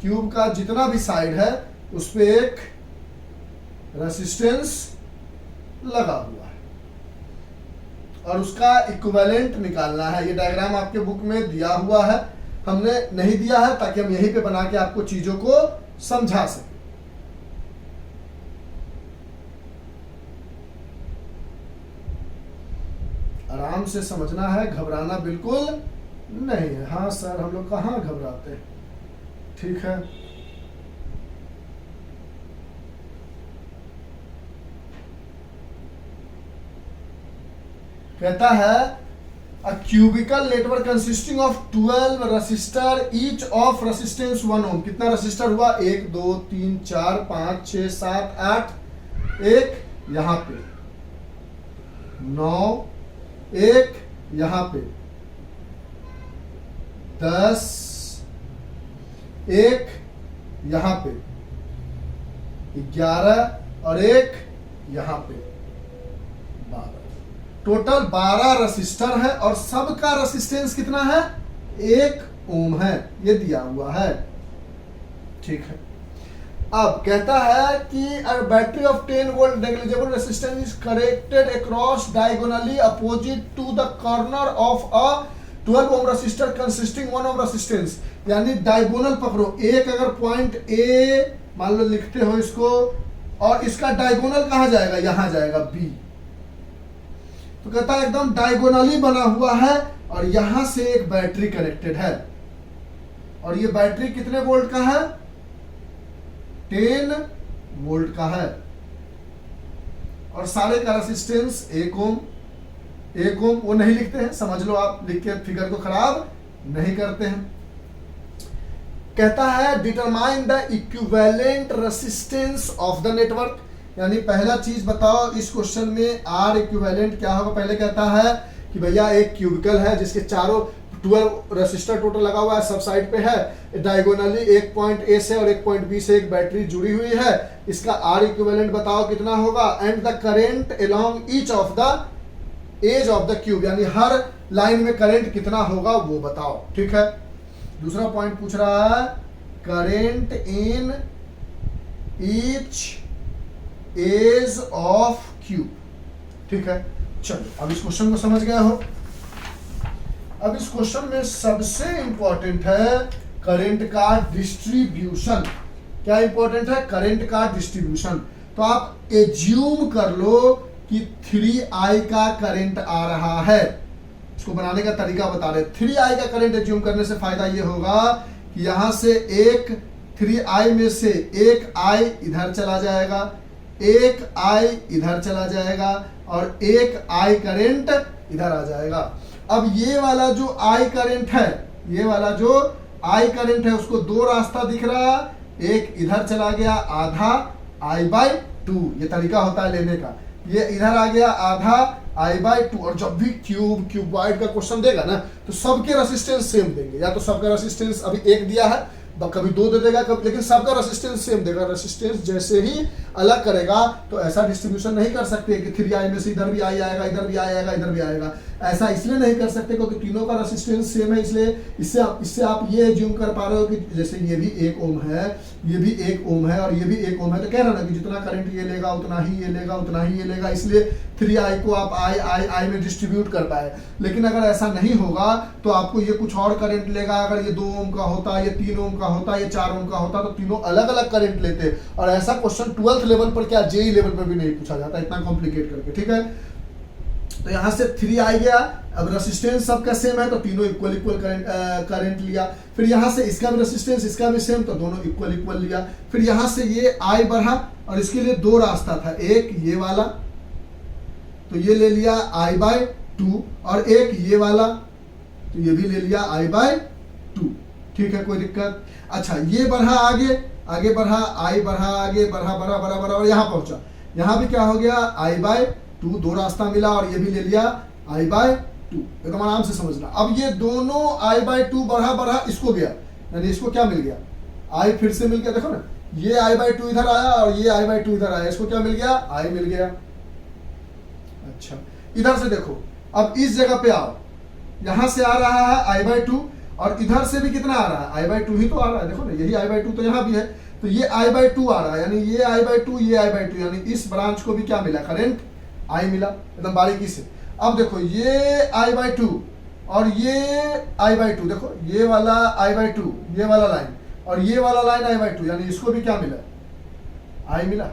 क्यूब का जितना भी साइड है उस पे एक रेसिस्टेंस लगा हुआ है और उसका इक्विवेलेंट निकालना है। ये डायग्राम आपके बुक में दिया हुआ है, हमने नहीं दिया है ताकि हम यहीं पे बना के आपको चीजों को समझा सके। आराम से समझना है, घबराना बिल्कुल नहीं है। हाँ सर, हम लोग कहाँ घबराते हैं, ठीक है। कहता है a cubical network consisting of 12 resistor each of resistance 1 ohm. कितना रेसिस्टर हुआ? 1 2 3 4 5 6 7 8, एक यहां पे 9, एक यहां पे 10, एक यहां पे 11 और एक यहां पे 12। टोटल 12 रेसिस्टर है और सबका रेसिस्टेंस कितना है? 1 ओम है, ये दिया हुआ है, ठीक है। अब कहता है कि a battery of 10 volt negligible resistance is connected across diagonally opposite to the corner of a 12 ohm resistor consisting 1 ohm resistance. यानी डायगोनल पकड़ो, एक अगर पॉइंट ए मान लो लिखते हो इसको, और इसका डायगोनल कहां जाएगा? यहां जाएगा बी। तो कहता है एकदम डायगोनली बना हुआ है और यहां से एक बैटरी कनेक्टेड है और ये बैटरी कितने वोल्ट का है? 10 वोल्ट का है और सारे का रेसिस्टेंस 1 ओम। 1 ओम वो नहीं लिखते हैं, समझ लो आप, लिख के फिगर को खराब नहीं करते हैं। कहता है determine the equivalent resistance of the network. यानी पहला चीज बताओ इस क्वेश्चन में आर इक्विवेलेंट क्या होगा। पहले कहता है कि भैया एक क्यूबिकल है जिसके चारों 12 रेसिस्टर टोटल लगा हुआ है, सब साइड पे है, डायगोनली एक पॉइंट ए से और एक पॉइंट बी से एक बैटरी जुड़ी हुई है। इसका आर इक्विवेलेंट बताओ कितना होगा। And the current along each of the edge of the cube, यानी हर लाइन में करंट कितना होगा वो बताओ, ठीक है। दूसरा पॉइंट पूछ रहा है current in each edge of cube, ठीक है। चलो अब इस क्वेश्चन को समझ गए हो। अब इस क्वेश्चन में सबसे इंपॉर्टेंट है करंट का डिस्ट्रीब्यूशन। क्या इंपॉर्टेंट है? करंट का डिस्ट्रीब्यूशन। तो आप एज्यूम कर लो कि 3I का करंट आ रहा है। इसको बनाने का तरीका बता रहे। 3I का करंट एज्यूम करने से फायदा ये होगा कि यहां से एक 3I में से एक I इधर चला जाएगा, एक I इधर चला जाएगा और एक I करंट इधर आ जाएगा। अब ये वाला जो I करंट है, ये वाला जो I करंट है उसको दो रास्ता दिख रहा, एक इधर चला गया आधा I/2, ये तरीका होता है लेने का। ये इधर आ गया आधा I/2। और जब भी क्यूबॉइड का क्वेश्चन देगा ना तो सबके रेसिस्टेंस सेम देंगे, या तो सबका रेसिस्टेंस अभी एक दिया है, कभी दो दे देगा कभी, लेकिन सबका रेसिस्टेंस सेम देगा। रेसिस्टेंस जैसे ही अलग करेगा तो ऐसा डिस्ट्रीब्यूशन नहीं कर सकते कि 3I में से इधर भी I आएगा, इधर भी I आएगा, इधर भी आएगा। ऐसा इसलिए नहीं कर सकते क्योंकि तीनों का रेसिस्टेंस सेम है, इसलिए इससे आप ये एज्यूम कर पा रहे हो कि जैसे ये भी 1 ओम है, ये भी 1 ओम है और ये भी 1 ओम है, तो कह रहा ना कि जितना करंट ये लेगा उतना ही ये लेगा, उतना ही ये लेगा, इसलिए 3I को आप I में डिस्ट्रीब्यूट कर पाए। लेकिन अगर ऐसा नहीं होगा तो आपको ये कुछ और करंट लेगा। अगर ये 2 ओम का होता, ये 3 ओम का होता, ये 4 ओम का होता तो तीनों अलग अलग करंट लेते। और ऐसा क्वेश्चन 12th लेवल पर क्या जेई लेवल पर भी नहीं पूछा जाता इतना कॉम्प्लिकेट करके, ठीक है। तो यहां से 3I गया, अब रेसिस्टेंस सबका सेम है तो तीनों इक्वल करंट लिया। फिर यहां से इसका भी रेसिस्टेंस इसका भी सेम तो दोनों इक्वल लिया। फिर यहां से ये I बढ़ा और इसके लिए दो रास्ता था, एक ये वाला तो ये ले लिया I/2 और एक ये वाला तो ये भी ले लिया I/2, ठीक है, कोई दिक्कत। अच्छा ये बढ़ा आगे बढ़ा, I बढ़ा आगे बढ़ा बढ़ा और यहां पहुंचा। यहां भी क्या हो गया I/2, दो रास्ता मिला और ये भी ले लिया I/2, एकदम आराम से समझना। अब ये दोनों I/2 बढ़ा इसको गया, यानी इसको क्या मिल गया, I फिर से मिल गया। देखो ना ये I/2 इधर आया और ये I/2 इधर आया, इसको क्या मिल गया, I मिल गया। अच्छा इधर से देखो, अब इस जगह पे आओ, यहां से आ रहा है I/2 और इधर से भी कितना आ रहा है I/2 ही तो आ रहा है। देखो ना यही I/2 तो यहां भी है, तो ये I/2 आ रहा है, यानी ये I/2 ये I/2, यानी इस ब्रांच को भी क्या मिला, करंट I मिला, एकदम बारीकी से। अब देखो ये I/2 और ये I/2, देखो ये वाला I/2, ये वाला लाइन और ये वाला लाइन I/2, यानी इसको भी क्या मिला, I मिला।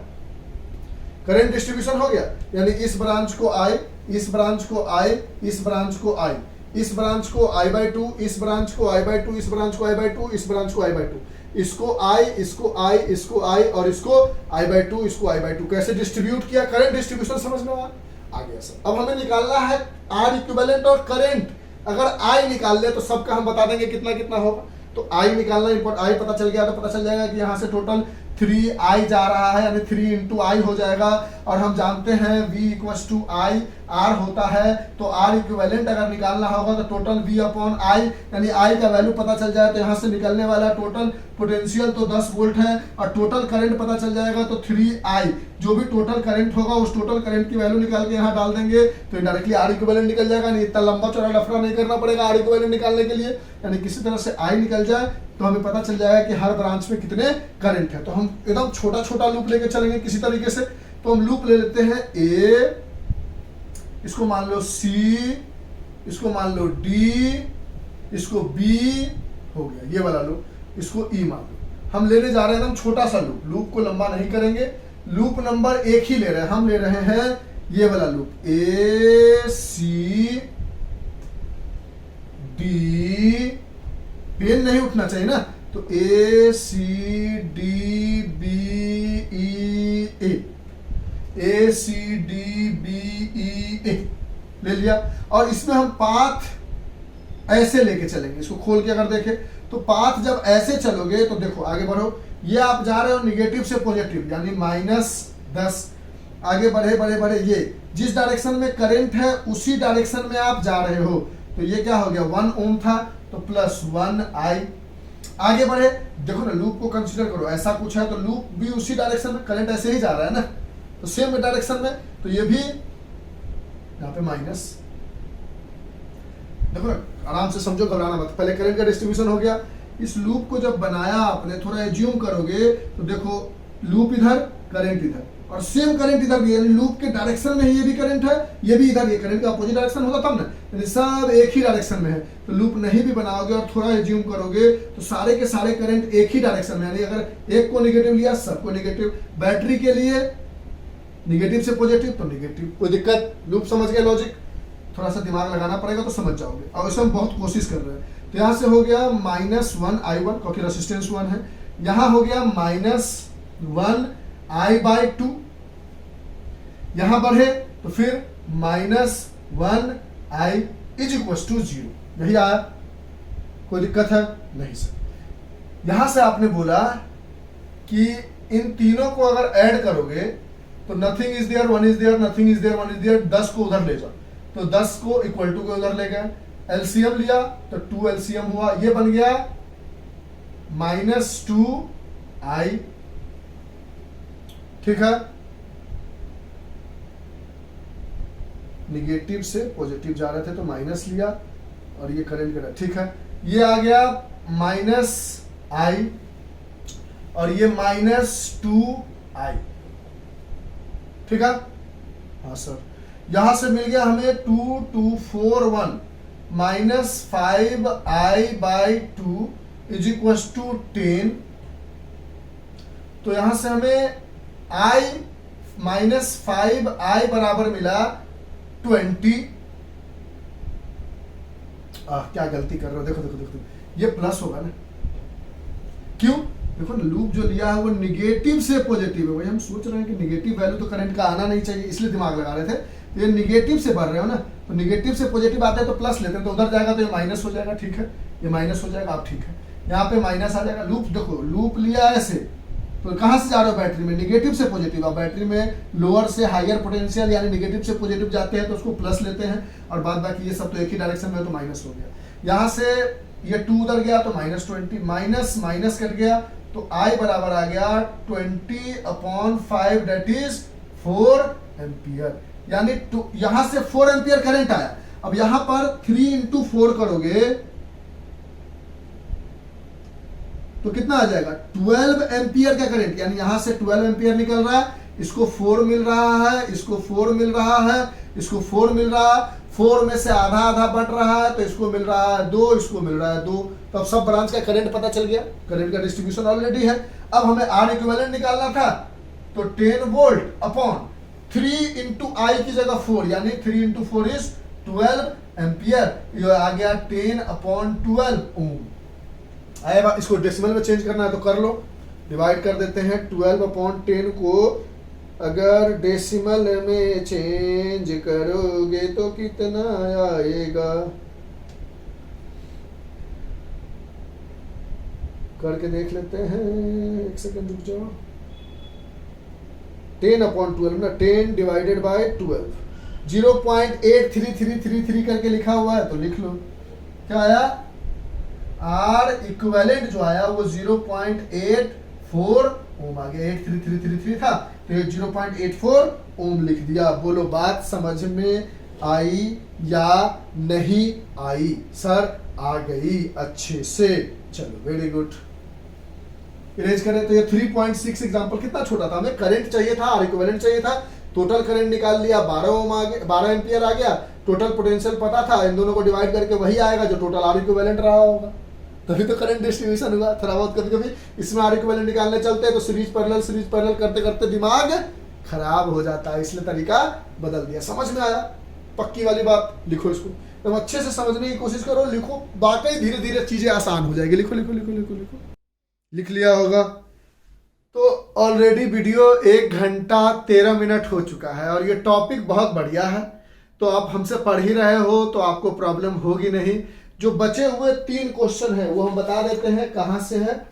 करंट डिस्ट्रीब्यूशन हो गया, यानी इस ब्रांच को I, इस ब्रांच को I, इस ब्रांच को I, इस ब्रांच को I/2, इस ब्रांच को I/2, इस ब्रांच को I/2, इस ब्रांच को I/2, इसको I, इसको I, इसको I और इसको I/2, इसको I/2। कैसे डिस्ट्रीब्यूट किया, करंट डिस्ट्रीब्यूशन समझ में आ गया सर। अब हमें निकालना है R इक्विवेलेंट और करंट। अगर I निकाल ले तो सबका हम बता देंगे कितना कितना होगा। तो I निकालना इंपॉर्टेंट, I पता चल गया तो पता चल जाएगा कि यहाँ से टोटल 3I जा रहा है, यानी 3 into I हो जाएगा। और हम जानते हैं V equals to I, R होता है, तो R इक्विवेलेंट अगर निकालना होगा तो टोटल V अपॉन I, यानी I का वैल्यू पता चल जाए तो यहाँ से निकलने वाला टोटल पोटेंशियल तो 10 वोल्ट है और टोटल करंट पता चल जाएगा तो 3I, जो भी टोटल करंट होगा उस टोटल करंट की वैल्यू निकाल के यहाँ डाल देंगे तो डायरेक्टली R इक्विवेलेंट निकल जाएगा। नहीं इतना लंबा चौड़ा लफड़ा नहीं करना पड़ेगा R इक्विवेलेंट निकालने के लिए, यानी किसी तरह से I निकल जाए तो हमें पता चल जाएगा कि हर ब्रांच में कितने करंट है। तो हम एकदम छोटा छोटा लूप लेके चलेंगे किसी तरीके से। तो हम लूप ले लेते हैं A, इसको मान लो C, इसको मान लो D, इसको B, हो गया ये वाला लूप, इसको E मान लो। हम लेने जा रहे हैं एकदम छोटा सा लूप, लूप को लंबा नहीं करेंगे, लूप नंबर 1 ही ले रहे हैं। हम ले रहे हैं ये वाला loop A C D, pen नहीं उठना चाहिए ना, तो A C D B E A, A C D B E A ले लिया। और इसमें हम पाथ ऐसे लेके चलेंगे, इसको खोल के अगर देखें तो पाथ जब ऐसे चलोगे तो देखो आगे बढ़ो, ये आप जा रहे हो निगेटिव से पॉजिटिव यानी -10, आगे बढ़े बढ़े बढ़े, ये जिस डायरेक्शन में करंट है उसी डायरेक्शन में आप जा रहे हो। तो ये क्या हो गया 1 ओम था तो +1I, आगे बढ़े, देखो ना लूप को कंसीडर करो, ऐसा कुछ है तो लूप भी उसी डायरेक्शन में, करंट ऐसे ही जा रहा है ना, तो सेम डायरेक्शन में, तो ये भी यहाँ पे माइनस। देखो ना आराम से समझो, घबराना मत। पहले करंट का डिस्ट्रीब्यूशन हो गया, इस लूप को जब बनाया आपने, थोड़ा एज्यूम करोगे तो देखो लूप इधर, करंट इधर और सेम करंट इधर भी, यानी लूप के डायरेक्शन में ही ये भी करंट है, ये भी इधर, ये करंट का अपोजिट डायरेक्शन होगा तब ना, यानी सब एक ही डायरेक्शन में है। तो लूप नहीं भी बनाओगे और थोड़ा एज्यूम करोगे तो सारे के सारे करंट एक ही डायरेक्शन में, यानी अगर एक को नेगेटिव लिया सबको नेगेटिव। बैटरी के लिए निगेटिव से पॉजिटिव तो निगेटिव। कोई दिक्कत? लूप समझ गए लॉजिक? थोड़ा सा दिमाग लगाना पड़ेगा तो समझ जाओगे, और इसमें हम बहुत कोशिश कर रहे हैं। तो यहाँ से हो गया -1i1 क्योंकि रेसिस्टेंस 1 है। यहाँ हो गया -1i/2, यहाँ बढ़े तो फिर -1i = 0। यही आया, कोई दिक्कत है? नहीं सर। यहां से आपने बोला कि इन तीनों को अगर ऐड करोगे तो nothing is there, 1 is there, nothing is there, 1 is there, 10 को उधर ले जाओ तो 10 को इक्वल टू को उधर ले गए। एलसीएम लिया तो 2 एलसीएम हुआ, ये बन गया -2i। ठीक है, निगेटिव से पॉजिटिव जा रहे थे तो माइनस लिया और ये करेंट करा। ठीक है, ये आ गया -i और ये -2i। ठीक है, हाँ सर। यहां से मिल गया हमें 2 2 4 1 -5i/2 = 10। तो यहां से हमें i -5i बराबर मिला 20। क्या गलती कर रहे हो? देखो देखो देखो, ये प्लस होगा ना, क्यों? देखो लूप जो लिया है वो निगेटिव से पॉजिटिव है। वही हम सोच रहे हैं कि निगेटिव वैल्यू तो करंट का आना नहीं चाहिए, इसलिए दिमाग लगा रहे थे। तो ये निगेटिव से बढ़ रहे हो ना, तो निगेटिव से पॉजिटिव आते हैं तो प्लस लेते हैं, तो उधर जाएगा तो ये माइनस हो जाएगा। ठीक है, ये माइनस हो जाएगा। आप ठीक है, यहाँ पे माइनस आ जाएगा। लूप देखो, लूप लिया ऐसे तो कहां से जा रहे हो? बैटरी में निगेटिव से पॉजिटिव। अब बैटरी में लोअर से हायर पोटेंशियल यानी निगेटिव से पॉजिटिव जाते हैं तो उसको प्लस लेते हैं, और बाद बाकी ये सब तो एक ही डायरेक्शन में, तो माइनस हो गया। यहाँ से ये 2 उधर गया तो -20, माइनस माइनस कट गया तो I बराबर आ गया 20/5 दैट इज 4 एम्पियर। यानी यहां से 4 एम्पियर करंट आया। अब यहां पर 3 × 4 करोगे तो कितना आ जाएगा? 12 एम्पियर का करंट, यानी यहां से 12 एम्पियर निकल रहा है। इसको 4 मिल रहा है, इसको 4 मिल रहा है, इसको 4 मिल रहा है। 4 में से आधा आधा बट रहा है तो इसको मिल रहा है 2, इसको मिल रहा है 2। तो अब सब ब्रांच का करंट पता चल गया, करंट का डिस्ट्रीब्यूशन ऑलरेडी है। अब हमें R इक्विवेलेंट निकालना था, तो 10 वोल्ट अपॉन 3 × I की जगह 4, यानी 3 × 4 = 12 एम्पियर। ये आ गया 10/12 ओम। आया बात? इसको डेसिमल में चेंज करना है तो कर लो, डिवाइड कर देते हैं। 12/10 को अगर डेसिमल में चेंज करोगे तो कितना आएगा? करके देख लेते हैं, एक सेकंड रुक जाओ। 10/12 ना, 10 / 12 0.83333 करके लिखा हुआ है तो लिख लो। क्या आया? R इक्विवेलेंट जो आया वो 0.84 ओम आ गया। 83333 था तो ये 0.84 ओम लिख दिया। बोलो बात समझ में आई या नहीं आई? सर आ गई अच्छे से, चलो वेरी गुड। इरेज करें तो ये 3.6 एग्जांपल कितना छोटा था, हमें करंट चाहिए था, R इक्विवेलेंट चाहिए था। टोटल करंट निकाल लिया, 12 ओम आ गया, 12 एम्पियर आ गया। टोटल पोटेंशियल पता था, इन दोनों को डिवाइड करके वही आएगा जो टोटल R इक्विवेलेंट रहा होगा, तभी तो करंट डिस्ट्रीब्यूशन हुआ। थोड़ा बहुत कभी कभी इसमें R इक्विवेलेंट निकालने चलते हैं तो सीरीज पैरेलल करते करते दिमाग खराब हो जाता है, इसलिए तरीका बदल दिया। समझ में आया? पक्की वाली बात। लिखो इसको, तुम अच्छे से समझने की कोशिश करो, लिखो, वाकई धीरे धीरे चीजें आसान हो जाएगी। लिखो लिखो लिखो लिखो लिखो, लिख लिया होगा। तो ऑलरेडी वीडियो 1 घंटा 13 मिनट हो चुका है और ये टॉपिक बहुत बढ़िया है। तो आप हमसे पढ़ ही रहे हो तो आपको प्रॉब्लम होगी नहीं। जो बचे हुए 3 क्वेश्चन है वो हम बता देते हैं कहां से है।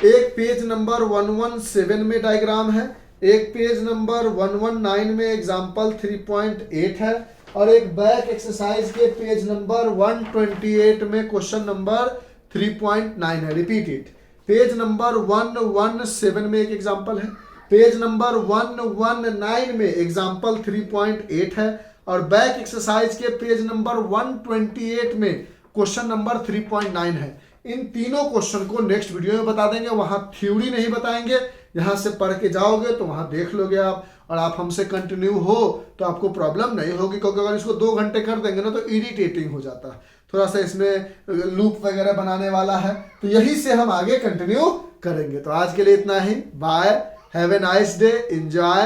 एक पेज नंबर 117 में डायग्राम है, एक पेज नंबर 119 में एग्जाम्पल 3.8 है, और एक बैक एक्सरसाइज के पेज नंबर 128 में क्वेश्चन नंबर 3.9 है। Repeat it. पेज नंबर 117 में एक एग्जाम्पल है, पेज नंबर 119 में एग्जाम्पल 3.8 है, और बैक एक्सरसाइज के पेज नंबर 128 में क्वेश्चन नंबर 3.9 है। इन तीनों क्वेश्चन को नेक्स्ट वीडियो में बता देंगे, वहां थ्योरी नहीं बताएंगे। यहां से पढ़ के जाओगे तो वहां देख लोगे आप, और आप हमसे कंटिन्यू हो तो आपको प्रॉब्लम नहीं होगी, क्योंकि अगर इसको 2 घंटे कर देंगे ना तो इरिटेटिंग हो जाता है। थोड़ा सा इसमें लूप वगैरह बनाने वाला है, तो यही से हम आगे कंटिन्यू करेंगे। तो आज के लिए इतना ही। Bye, have a nice day, enjoy,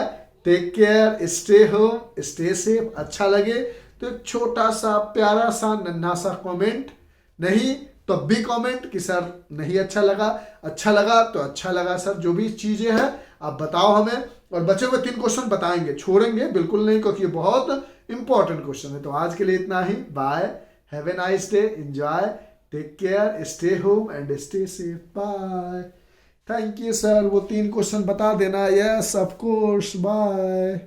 take care, stay home, stay safe. अच्छा लगे तो एक छोटा सा प्यारा सा नन्हा सा कमेंट, नहीं तो भी कमेंट कि सर नहीं अच्छा लगा, अच्छा लगा तो अच्छा लगा सर, जो भी चीजें हैं आप बताओ हमें। और बचे हुए 3 क्वेश्चन बताएंगे, छोड़ेंगे बिल्कुल नहीं, क्योंकि ये बहुत इंपॉर्टेंट क्वेश्चन है। तो आज के लिए इतना ही, bye, have a nice day, enjoy, take care, stay home and stay safe, bye. Thank you sir, वो 3 क्वेश्चन बता देना। Yes of course, bye.